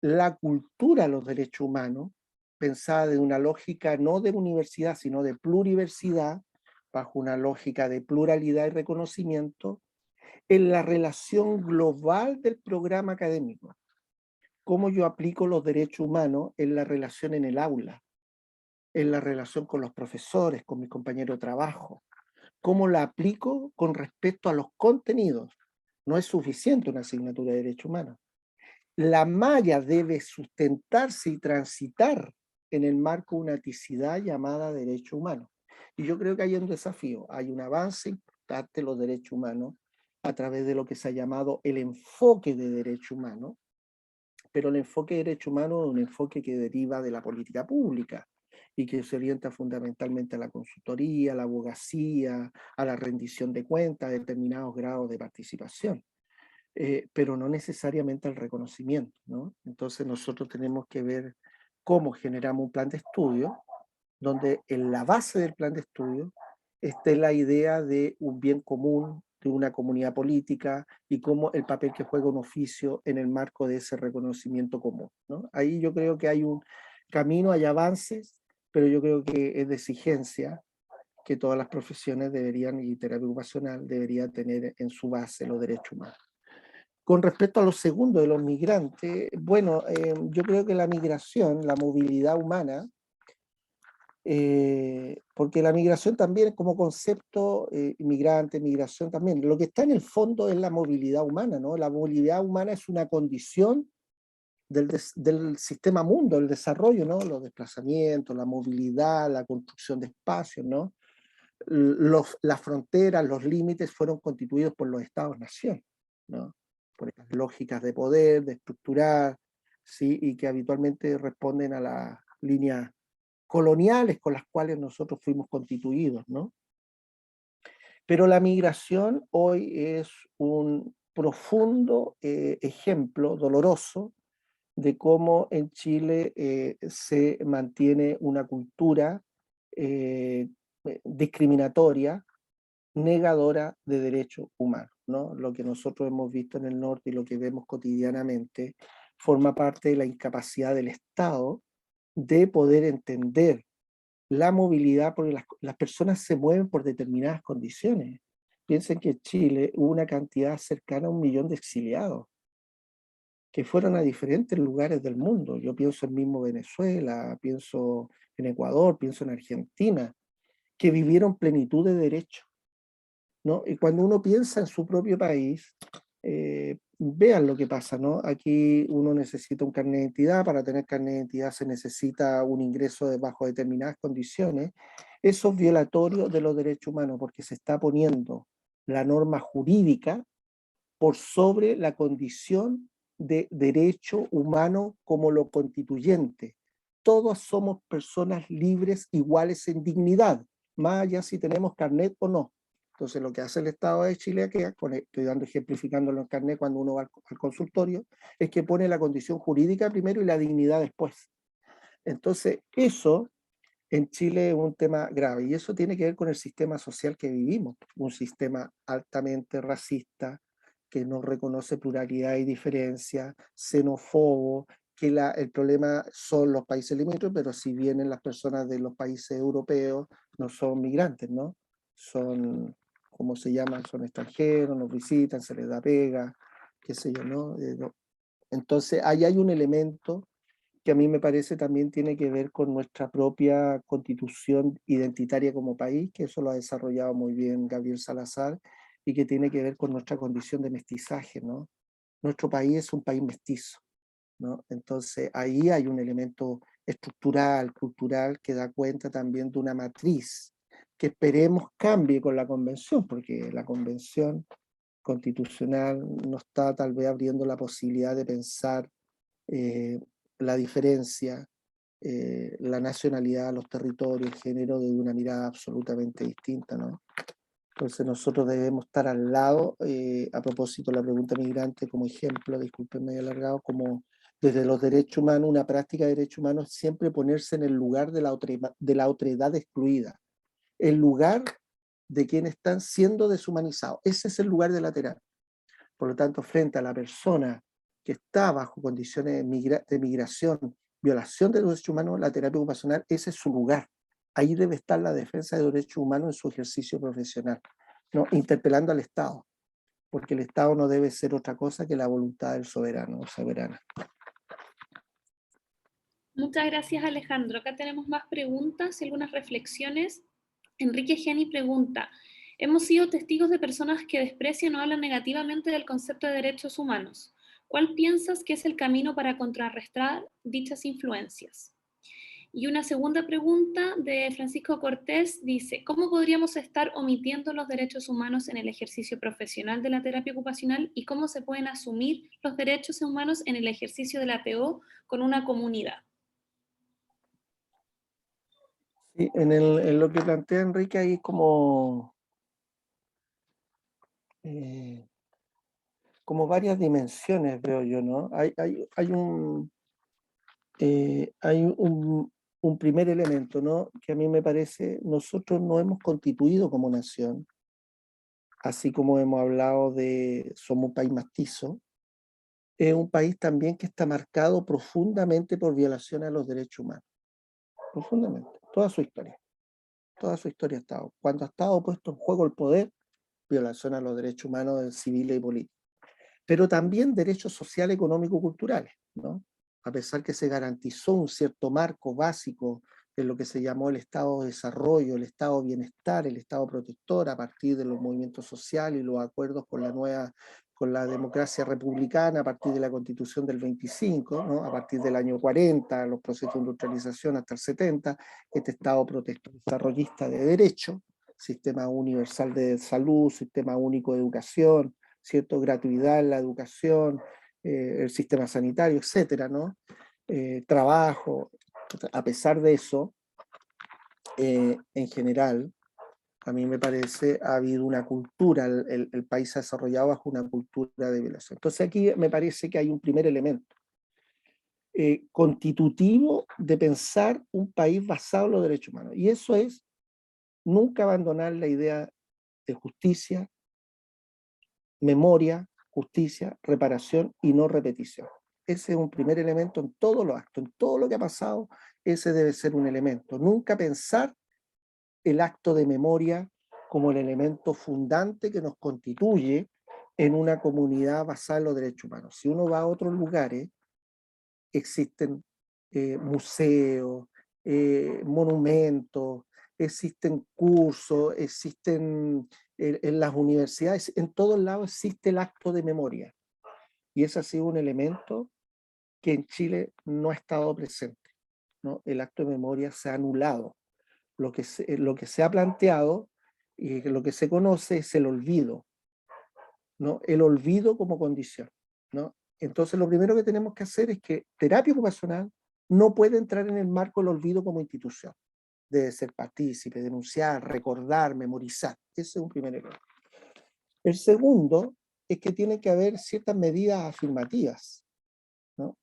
la cultura de los derechos humanos, pensada de una lógica no de universidad, sino de pluriversidad, bajo una lógica de pluralidad y reconocimiento, en la relación global del programa académico. Cómo yo aplico los derechos humanos en la relación en el aula, en la relación con los profesores, con mis compañeros de trabajo. Cómo la aplico con respecto a los contenidos. No es suficiente una asignatura de derechos humanos. La malla debe sustentarse y transitar en el marco de una ticidad llamada derechos humanos. Y yo creo que hay un desafío, hay un avance importante en los derechos humanos a través de lo que se ha llamado el enfoque de derechos humanos, pero el enfoque de derechos humanos es un enfoque que deriva de la política pública y que se orienta fundamentalmente a la consultoría, a la abogacía, a la rendición de cuentas, a determinados grados de participación. Pero no necesariamente al reconocimiento, ¿no? Entonces nosotros tenemos que ver cómo generamos un plan de estudio, donde en la base del plan de estudio esté la idea de un bien común, de una comunidad política y cómo el papel que juega un oficio en el marco de ese reconocimiento común, ¿no? Ahí yo creo que hay un camino, hay avances, pero yo creo que es de exigencia que todas las profesiones deberían, y terapia ocupacional, debería tener en su base los derechos humanos. Con respecto a lo segundo de los migrantes, bueno, yo creo que la migración, la movilidad humana, porque la migración también como concepto, inmigrante, migración también, lo que está en el fondo es la movilidad humana, ¿no? La movilidad humana es una condición del sistema mundo, el desarrollo, ¿no? Los desplazamientos, la movilidad, la construcción de espacios, ¿no? Las fronteras, los límites fueron constituidos por los estados-nación, ¿no? Por estas lógicas de poder, de estructurar, ¿sí? Y que habitualmente responden a las líneas coloniales con las cuales nosotros fuimos constituidos, ¿no? Pero la migración hoy es un profundo ejemplo doloroso de cómo en Chile se mantiene una cultura discriminatoria, negadora de derechos humanos, ¿no? Lo que nosotros hemos visto en el norte y lo que vemos cotidianamente forma parte de la incapacidad del Estado de poder entender la movilidad, porque las personas se mueven por determinadas condiciones. Piensen que en Chile hubo una cantidad cercana a 1 millón de exiliados que fueron a diferentes lugares del mundo. Yo pienso en mismo Venezuela, pienso en Ecuador, pienso en Argentina, que vivieron plenitud de derechos, ¿no? Y cuando uno piensa en su propio país, vean lo que pasa, ¿no? Aquí uno necesita un carnet de identidad, para tener carnet de identidad se necesita un ingreso bajo determinadas condiciones. Eso es violatorio de los derechos humanos, porque se está poniendo la norma jurídica por sobre la condición de derecho humano como lo constituyente. Todos somos personas libres, iguales en dignidad, más allá si tenemos carnet o no. Entonces lo que hace el Estado de Chile, que estoy ejemplificando los carnet cuando uno va al consultorio, es que pone la condición jurídica primero y la dignidad después. Entonces eso en Chile es un tema grave, y eso tiene que ver con el sistema social que vivimos, un sistema altamente racista, que no reconoce pluralidad y diferencia, xenófobo, que el problema son los países limítrofes, pero si vienen las personas de los países europeos, no son migrantes, ¿no? Son, ¿cómo se llaman? Son extranjeros, nos visitan, se les da pega, qué sé yo, ¿no? Entonces, ahí hay un elemento que a mí me parece también tiene que ver con nuestra propia constitución identitaria como país, que eso lo ha desarrollado muy bien Gabriel Salazar, y que tiene que ver con nuestra condición de mestizaje, ¿no? Nuestro país es un país mestizo, ¿no? Entonces ahí hay un elemento estructural, cultural, que da cuenta también de una matriz que esperemos cambie con la convención, porque la convención constitucional nos está tal vez abriendo la posibilidad de pensar la diferencia, la nacionalidad, los territorios, el género, de una mirada absolutamente distinta, ¿no? Entonces nosotros debemos estar al lado, a propósito de la pregunta migrante como ejemplo, disculpen medio alargado, como desde los derechos humanos, una práctica de derechos humanos es siempre ponerse en el lugar de la otredad excluida, el lugar de quienes están siendo deshumanizados. Ese es el lugar de la terapia. Por lo tanto, frente a la persona que está bajo condiciones de migración, violación de los derechos humanos, la terapia ocupacional, ese es su lugar. Ahí debe estar la defensa de los derechos humanos en su ejercicio profesional, ¿no? Interpelando al Estado, porque el Estado no debe ser otra cosa que la voluntad del soberano o soberana. Muchas gracias, Alejandro. Acá tenemos más preguntas y algunas reflexiones. Enrique Geni pregunta, hemos sido testigos de personas que desprecian o hablan negativamente del concepto de derechos humanos. ¿Cuál piensas que es el camino para contrarrestar dichas influencias? Y una segunda pregunta de Francisco Cortés dice, ¿cómo podríamos estar omitiendo los derechos humanos en el ejercicio profesional de la terapia ocupacional y cómo se pueden asumir los derechos humanos en el ejercicio de la TO con una comunidad? Sí, en lo que plantea Enrique hay como varias dimensiones, veo yo, ¿no? Hay un primer elemento, ¿no? Que a mí me parece, nosotros no hemos constituido como nación, así como hemos hablado de somos un país mestizo, es un país también que está marcado profundamente por violación a los derechos humanos, profundamente, toda su historia ha estado. Cuando ha estado puesto en juego el poder, violación a los derechos humanos civiles y políticos, pero también derechos sociales, económicos, culturales, ¿no? A pesar que se garantizó un cierto marco básico en lo que se llamó el Estado de Desarrollo, el Estado de Bienestar, el Estado Protector, a partir de los movimientos sociales y los acuerdos con la democracia republicana, a partir de la Constitución del 25, ¿no? A partir del año 40, los procesos de industrialización hasta el 70, este Estado protector desarrollista de derecho, sistema universal de salud, sistema único de educación, ¿cierto? Gratuidad en la educación, el sistema sanitario, etcétera, ¿no? Trabajo. A pesar de eso, en general, a mí me parece, ha habido una cultura, el país ha desarrollado bajo una cultura de violación. Entonces aquí me parece que hay un primer elemento constitutivo de pensar un país basado en los derechos humanos. Y eso es nunca abandonar la idea de justicia, memoria, justicia, reparación y no repetición. Ese es un primer elemento en todos los actos, en todo lo que ha pasado, ese debe ser un elemento. Nunca pensar el acto de memoria como el elemento fundante que nos constituye en una comunidad basada en los derechos humanos. Si uno va a otros lugares, existen museos, monumentos, existen cursos, existen en las universidades, en todos lados existe el acto de memoria. Y ese ha sido un elemento que en Chile no ha estado presente, ¿no? El acto de memoria se ha anulado. Lo que se ha planteado y lo que se conoce es el olvido, ¿no? El olvido como condición, ¿no? Entonces lo primero que tenemos que hacer es que terapia ocupacional no puede entrar en el marco del olvido como institución. Debe ser partícipe, denunciar, recordar, memorizar. Ese es un primer error. El segundo es que tiene que haber ciertas medidas afirmativas, ¿no?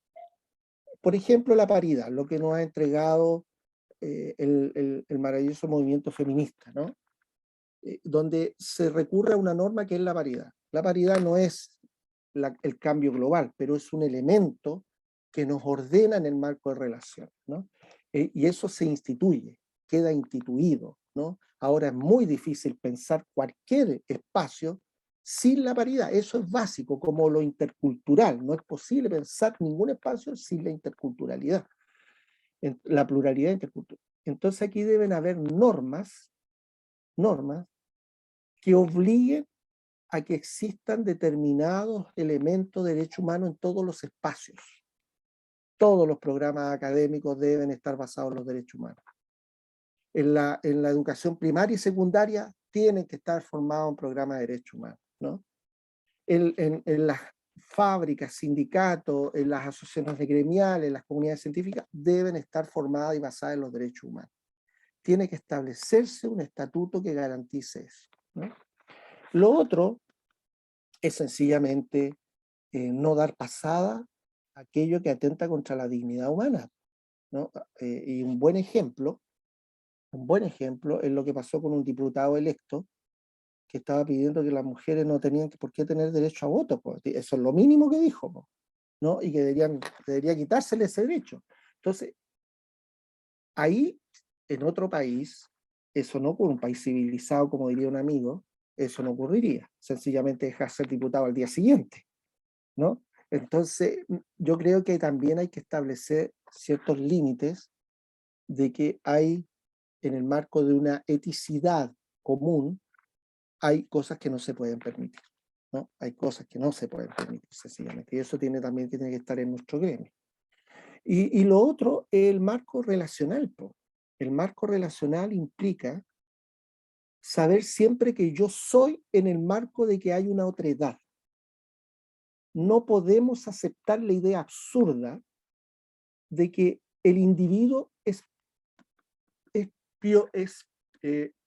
Por ejemplo, la paridad, lo que nos ha entregado el maravilloso movimiento feminista, ¿no? Donde se recurre a una norma que es la paridad. La paridad no es el cambio global, pero es un elemento que nos ordena en el marco de relación, ¿no? Y eso se instituye, queda instituido, ¿no? Ahora es muy difícil pensar cualquier espacio sin la paridad. Eso es básico, como lo intercultural. No es posible pensar ningún espacio sin la interculturalidad, la pluralidad intercultural. Entonces aquí deben haber normas que obliguen a que existan determinados elementos de derecho humano en todos los espacios. Todos los programas académicos deben estar basados en los derechos humanos. En la educación primaria y secundaria tienen que estar formados en programas de derechos humanos, ¿no? En las fábricas, sindicatos, en las asociaciones gremiales, en las comunidades científicas, deben estar formadas y basadas en los derechos humanos. Tiene que establecerse un estatuto que garantice eso, ¿no? Lo otro es sencillamente no dar pasada a aquello que atenta contra la dignidad humana, ¿no? Y un buen ejemplo es lo que pasó con un diputado electo que estaba pidiendo que las mujeres no tenían por qué tener derecho a voto, pues. Eso es lo mínimo que dijo, pues, ¿no? Y que debería quitársele ese derecho. Entonces, ahí, en otro país, eso no ocurre, un país civilizado, como diría un amigo, eso no ocurriría. Sencillamente dejar ser diputado al día siguiente, ¿no? Entonces, yo creo que también hay que establecer ciertos límites de que hay, en el marco de una eticidad común, hay cosas que no se pueden permitir, ¿no? Hay cosas que no se pueden permitir, sencillamente. Y eso también tiene que estar en nuestro gremio. Y lo otro es el marco relacional, po. El marco relacional implica saber siempre que yo soy en el marco de que hay una otredad. No podemos aceptar la idea absurda de que el individuo es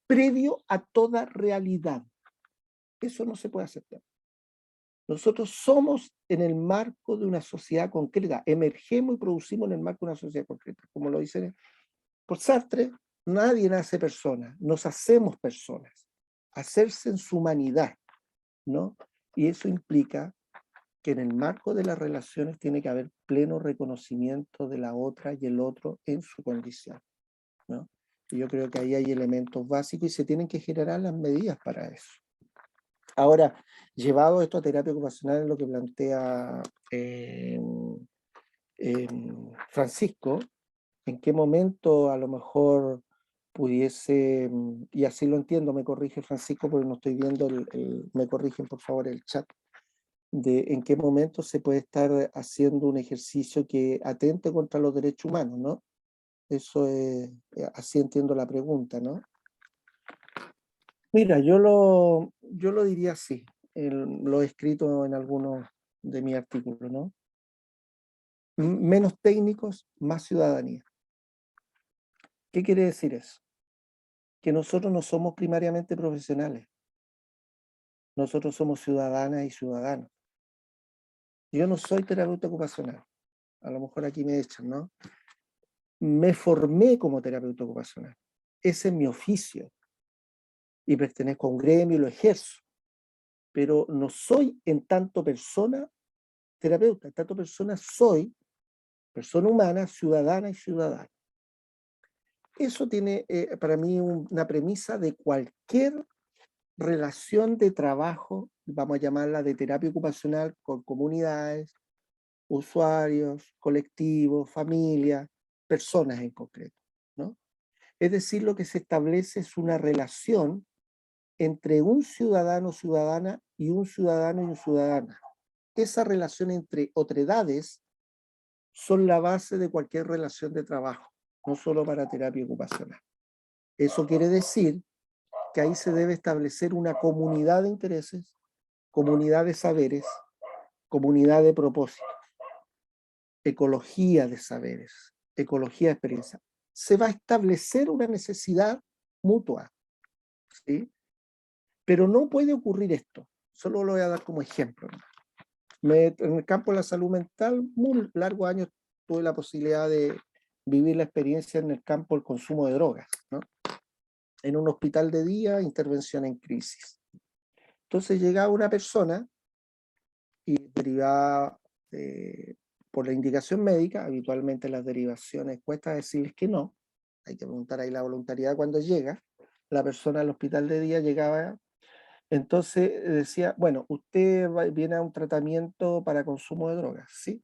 previo a toda realidad. Eso no se puede aceptar. Nosotros somos en el marco de una sociedad concreta, emergemos y producimos en el marco de una sociedad concreta. Como lo dice por Sartre, nadie nace persona, nos hacemos personas. Hacerse en su humanidad, ¿no? Y eso implica que en el marco de las relaciones tiene que haber pleno reconocimiento de la otra y el otro en su condición, ¿no? Y yo creo que ahí hay elementos básicos y se tienen que generar las medidas para eso. Ahora, llevado esto a terapia ocupacional, en lo que plantea Francisco, ¿en qué momento a lo mejor pudiese, y así lo entiendo, me corrige Francisco porque no estoy viendo, me corrigen por favor el chat, de en qué momento se puede estar haciendo un ejercicio que atente contra los derechos humanos, ¿no? Eso es, así entiendo la pregunta, ¿no? Mira, yo lo diría así, lo he escrito en algunos de mis artículos, ¿no? Menos técnicos, más ciudadanía. ¿Qué quiere decir eso? Que nosotros no somos primariamente profesionales, nosotros somos ciudadanas y ciudadanos. Yo no soy terapeuta ocupacional, a lo mejor aquí me echan, ¿no? Me formé como terapeuta ocupacional, ese es mi oficio, y pertenezco a un gremio y lo ejerzo, pero no soy en tanto persona terapeuta, en tanto persona soy persona humana, ciudadana y ciudadano. Eso tiene para mí una premisa de cualquier relación de trabajo, vamos a llamarla de terapia ocupacional, con comunidades, usuarios, colectivos, familias, personas en concreto, ¿no? Es decir, lo que se establece es una relación entre un ciudadano o ciudadana y un ciudadano y una ciudadana. Esa relación entre otredades son la base de cualquier relación de trabajo, no solo para terapia ocupacional. Eso quiere decir que ahí se debe establecer una comunidad de intereses, comunidad de saberes, comunidad de propósitos, ecología de saberes, ecología de experiencia. Se va a establecer una necesidad mutua, ¿sí? Pero no puede ocurrir esto. Solo lo voy a dar como ejemplo. En el campo de la salud mental, muy largos años tuve la posibilidad de vivir la experiencia en el campo del consumo de drogas, ¿no? En un hospital de día, intervención en crisis. Entonces llegaba una persona y derivaba por la indicación médica, habitualmente las derivaciones cuesta decirles que no, hay que preguntar ahí la voluntariedad cuando llega, la persona al hospital de día llegaba, entonces decía, bueno, usted viene a un tratamiento para consumo de drogas, ¿sí?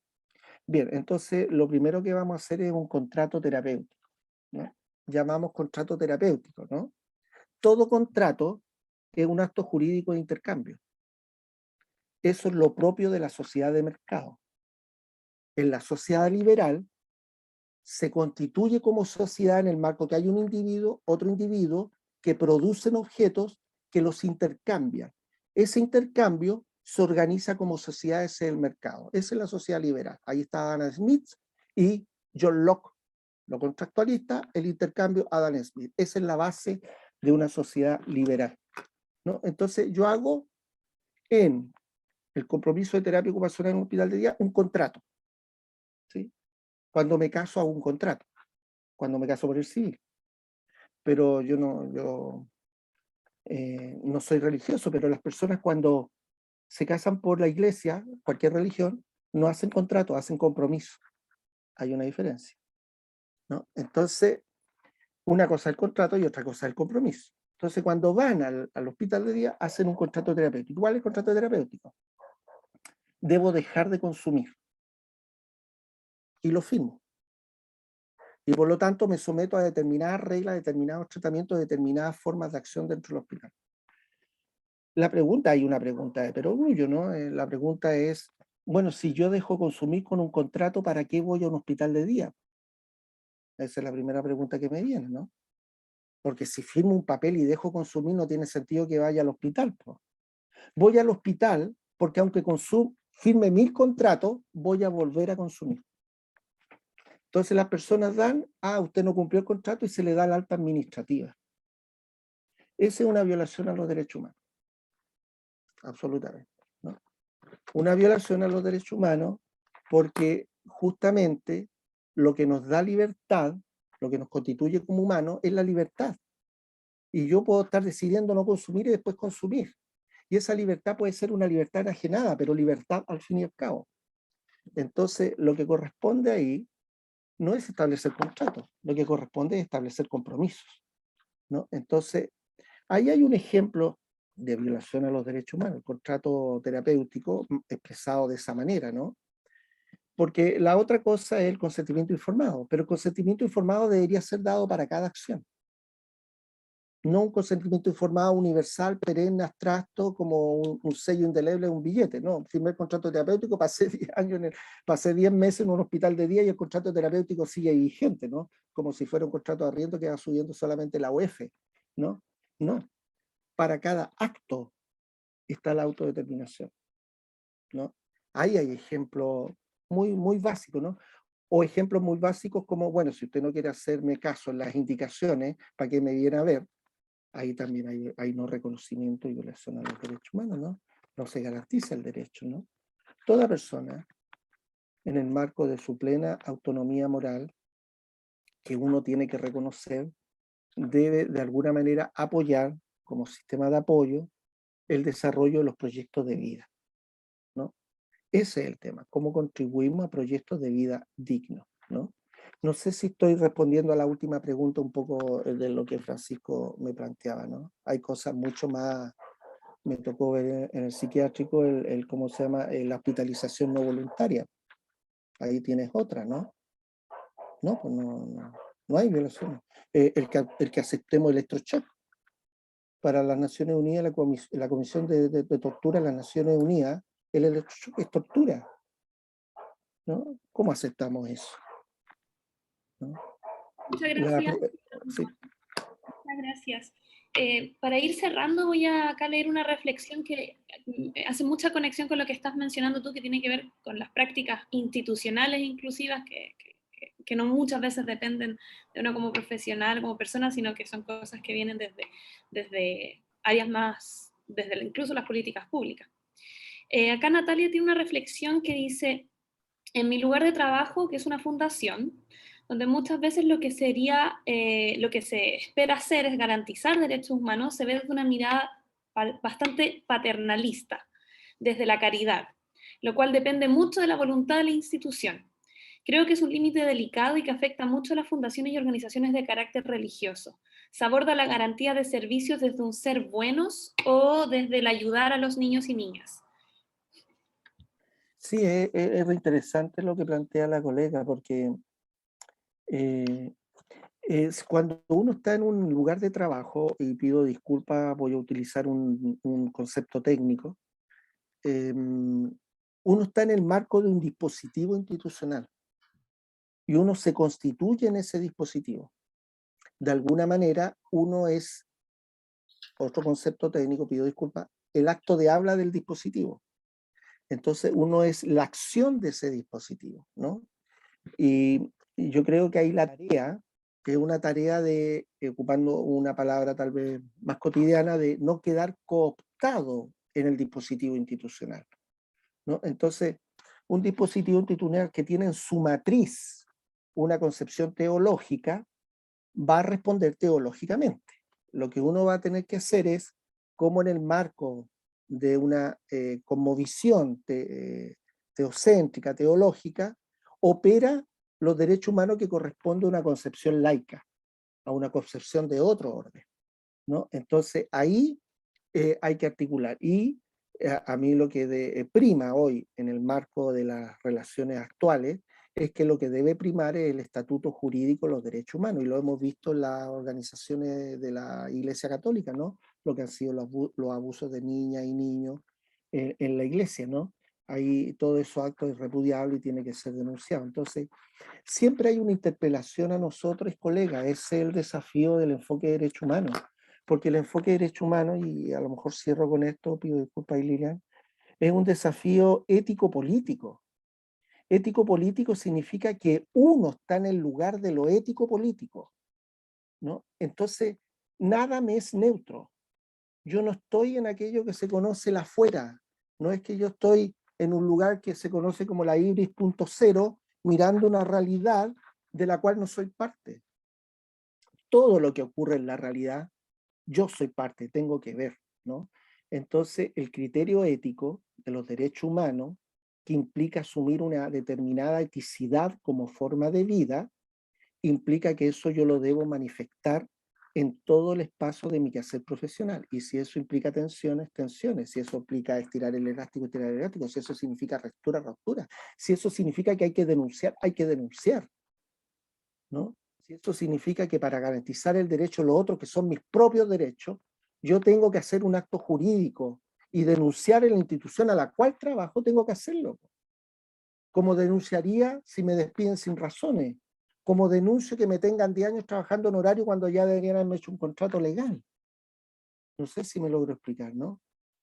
Bien, entonces lo primero que vamos a hacer es un contrato terapéutico, ¿no? Llamamos contrato terapéutico, ¿no? Todo contrato es un acto jurídico de intercambio. Eso es lo propio de la sociedad de mercado. En la sociedad liberal se constituye como sociedad en el marco que hay un individuo, otro individuo, que producen objetos que los intercambian. Ese intercambio se organiza como sociedad, ese es el mercado. Esa es la sociedad liberal. Ahí está Adam Smith y John Locke, lo contractualista, el intercambio Adam Smith. Esa es la base de una sociedad liberal, ¿no? Entonces yo hago en el compromiso de terapia ocupacional en un hospital de día un contrato, ¿sí? Cuando me caso hago un contrato, cuando me caso por el civil. Pero yo no soy religioso, pero las personas cuando se casan por la iglesia, cualquier religión, no hacen contrato, hacen compromiso. Hay una diferencia, ¿no? Entonces, una cosa es el contrato y otra cosa es el compromiso. Entonces, cuando van al hospital de día, hacen un contrato terapéutico. ¿Cuál es el contrato terapéutico? Debo dejar de consumir. Y lo firmo. Y por lo tanto me someto a determinadas reglas, determinados tratamientos, determinadas formas de acción dentro del hospital. La pregunta, hay una pregunta de perogrullo, ¿no? La pregunta es, bueno, si yo dejo consumir con un contrato, ¿para qué voy a un hospital de día? Esa es la primera pregunta que me viene, ¿no? Porque si firmo un papel y dejo consumir, no tiene sentido que vaya al hospital, po. Voy al hospital porque aunque firme 1000 contratos, voy a volver a consumir. Entonces las personas dan, usted no cumplió el contrato y se le da la alta administrativa. Esa es una violación a los derechos humanos. Absolutamente, ¿no? Una violación a los derechos humanos porque justamente lo que nos da libertad, lo que nos constituye como humanos, es la libertad. Y yo puedo estar decidiendo no consumir y después consumir. Y esa libertad puede ser una libertad enajenada, pero libertad al fin y al cabo. Entonces, lo que corresponde ahí no es establecer contratos, lo que corresponde es establecer compromisos, ¿no? Entonces, ahí hay un ejemplo de violación a los derechos humanos, el contrato terapéutico expresado de esa manera, ¿no? Porque la otra cosa es el consentimiento informado, pero el consentimiento informado debería ser dado para cada acción. No un consentimiento informado universal, perenne, abstracto, como un sello indeleble, un billete, no. Firmé el contrato terapéutico, pasé 10 años, pasé 10 meses en un hospital de día y el contrato terapéutico sigue vigente, ¿no? Como si fuera un contrato de arriendo que va subiendo solamente la UEF, ¿no? No. Para cada acto está la autodeterminación, ¿no? Ahí hay ejemplos muy básicos, ¿no? O ejemplos muy básicos como, bueno, si usted no quiere hacerme caso en las indicaciones, ¿para qué me viene a ver? Ahí también hay no reconocimiento y violación a los derechos humanos, ¿no? No se garantiza el derecho, ¿no? Toda persona, en el marco de su plena autonomía moral, que uno tiene que reconocer, debe de alguna manera apoyar, como sistema de apoyo, el desarrollo de los proyectos de vida, ¿no? Ese es el tema, cómo contribuimos a proyectos de vida dignos, ¿no? No sé si estoy respondiendo a la última pregunta un poco de lo que Francisco me planteaba, ¿no? Hay cosas mucho más, me tocó ver en el psiquiátrico ¿cómo se llama? La hospitalización no voluntaria. Ahí tienes otra, ¿no? No, pues no hay violación. El que aceptemos electroshock. Para las Naciones Unidas, la Comisión de Tortura de las Naciones Unidas, el electroshock es tortura, ¿no? ¿Cómo aceptamos eso? ¿No? Muchas gracias. Sí. Muchas gracias. Para ir cerrando, voy a acá leer una reflexión que hace mucha conexión con lo que estás mencionando tú, que tiene que ver con las prácticas institucionales inclusivas, que no muchas veces dependen de uno como profesional, como persona, sino que son cosas que vienen desde áreas más, desde incluso las políticas públicas. Acá Natalia tiene una reflexión que dice: en mi lugar de trabajo, que es una fundación, donde muchas veces lo que se espera hacer es garantizar derechos humanos, se ve desde una mirada bastante paternalista, desde la caridad, lo cual depende mucho de la voluntad de la institución. Creo que es un límite delicado y que afecta mucho a las fundaciones y organizaciones de carácter religioso. Se aborda la garantía de servicios desde un ser buenos o desde el ayudar a los niños y niñas. Sí, es interesante lo que plantea la colega, porque es cuando uno está en un lugar de trabajo, y pido disculpas, voy a utilizar un concepto técnico, uno está en el marco de un dispositivo institucional y uno se constituye en ese dispositivo. De alguna manera, uno es, otro concepto técnico, pido disculpas, el acto de habla del dispositivo. Entonces, uno es la acción de ese dispositivo, ¿no? Y yo creo que ahí la tarea que es una tarea de, ocupando una palabra tal vez más cotidiana, de no quedar cooptado en el dispositivo institucional, ¿no? Entonces, un dispositivo institucional que tiene en su matriz una concepción teológica, va a responder teológicamente. Lo que uno va a tener que hacer es, como en el marco de una cosmovisión teocéntrica, teológica, opera los derechos humanos que corresponde a una concepción laica, a una concepción de otro orden, ¿no? Entonces ahí hay que articular. Y a mí lo que prima hoy en el marco de las relaciones actuales es que lo que debe primar es el estatuto jurídico de los derechos humanos, y lo hemos visto en las organizaciones de la Iglesia Católica, ¿no? Lo que han sido los abusos de niñas y niños en la Iglesia, ¿no? Ahí todo eso acto es repudiable y tiene que ser denunciado. Entonces, siempre hay una interpelación a nosotros, colegas, ese es el desafío del enfoque de derechos humanos, porque el enfoque de derechos humanos, y a lo mejor cierro con esto, pido disculpas, Lilian, es un desafío ético-político. Ético-político significa que uno está en el lugar de lo ético-político, ¿no? Entonces, nada me es neutro. Yo no estoy en aquello que se conoce la afuera, no es que yo estoy en un lugar que se conoce como la ibris.0, mirando una realidad de la cual no soy parte. Todo lo que ocurre en la realidad, yo soy parte, tengo que ver, ¿no? Entonces, el criterio ético de los derechos humanos, que implica asumir una determinada eticidad como forma de vida, implica que eso yo lo debo manifestar en todo el espacio de mi quehacer profesional. Y si eso implica tensiones, tensiones. Si eso implica estirar el elástico, estirar el elástico. Si eso significa ruptura, ruptura. Si eso significa que hay que denunciar, ¿no? Si eso significa que para garantizar el derecho a lo otro, que son mis propios derechos, yo tengo que hacer un acto jurídico y denunciar en la institución a la cual trabajo, tengo que hacerlo. Como denunciaría si me despiden sin razones, como denuncio que me tengan 10 años trabajando en horario cuando ya deberían haberme hecho un contrato legal. No sé si me logro explicar, ¿no?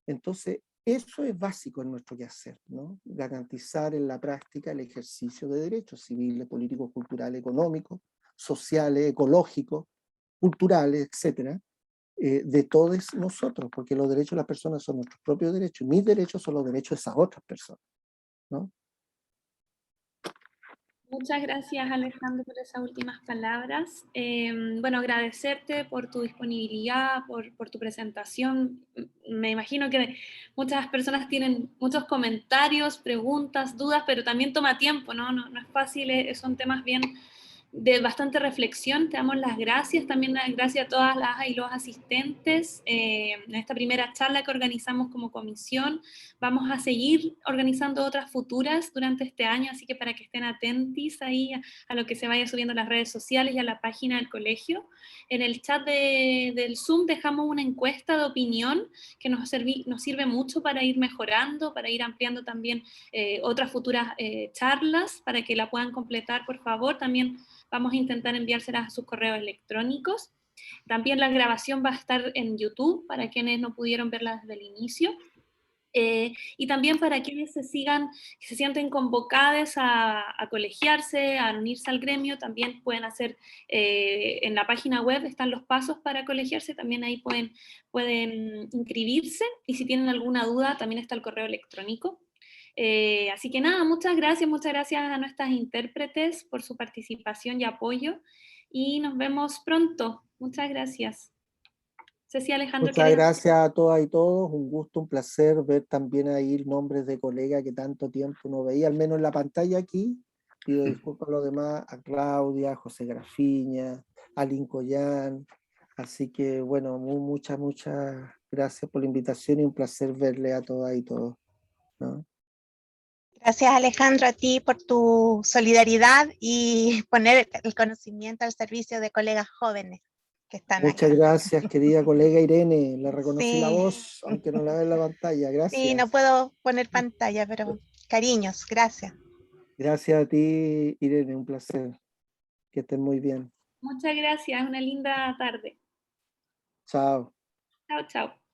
Entonces, eso es básico en nuestro quehacer, ¿no? Garantizar en la práctica el ejercicio de derechos civiles, políticos, culturales, económicos, sociales, ecológicos, culturales, etcétera, de todos nosotros, porque los derechos de las personas son nuestros propios derechos, y mis derechos son los derechos de esas otras personas, ¿no? Muchas gracias, Alejandro, por esas últimas palabras. Bueno, agradecerte por tu disponibilidad, por tu presentación. Me imagino que muchas personas tienen muchos comentarios, preguntas, dudas, pero también toma tiempo, ¿no? No es fácil, son temas bien de bastante reflexión. Te damos las gracias, también las gracias a todas las y los asistentes en esta primera charla que organizamos como comisión. Vamos a seguir organizando otras futuras durante este año, así que para que estén atentos ahí a lo que se vaya subiendo a las redes sociales y a la página del colegio. En el chat del Zoom dejamos una encuesta de opinión que nos sirve mucho para ir mejorando, para ir ampliando también otras futuras charlas, para que la puedan completar, por favor. También vamos a intentar enviárselas a sus correos electrónicos. También la grabación va a estar en YouTube para quienes no pudieron verla desde el inicio. Y también para quienes se sienten convocados a colegiarse, a unirse al gremio, también pueden hacer, en la página web están los pasos para colegiarse, también ahí pueden inscribirse, y si tienen alguna duda también está el correo electrónico. Así que nada, muchas gracias a nuestras intérpretes por su participación y apoyo, y nos vemos pronto. Muchas gracias. Ceci, Alejandro, Muchas ¿quieres? gracias a todas y todos, un gusto, un placer ver también ahí nombres de colegas que tanto tiempo no veía, al menos en la pantalla aquí. Pido disculpas a los demás, a Claudia, a José Grafiña, a Lincoyán. Así que bueno, muchas gracias por la invitación y un placer verle a todas y todos, ¿no? Gracias, Alejandro, a ti por tu solidaridad y poner el conocimiento al servicio de colegas jóvenes que están Muchas acá. gracias, querida colega Irene. Le reconocí la Sí, voz, aunque no la ve en la pantalla. sí, Gracias. no puedo poner pantalla, pero cariños, gracias. Gracias a ti, Irene, un placer. Que estén muy bien. Muchas gracias, una linda tarde. Chao. Chao, chao.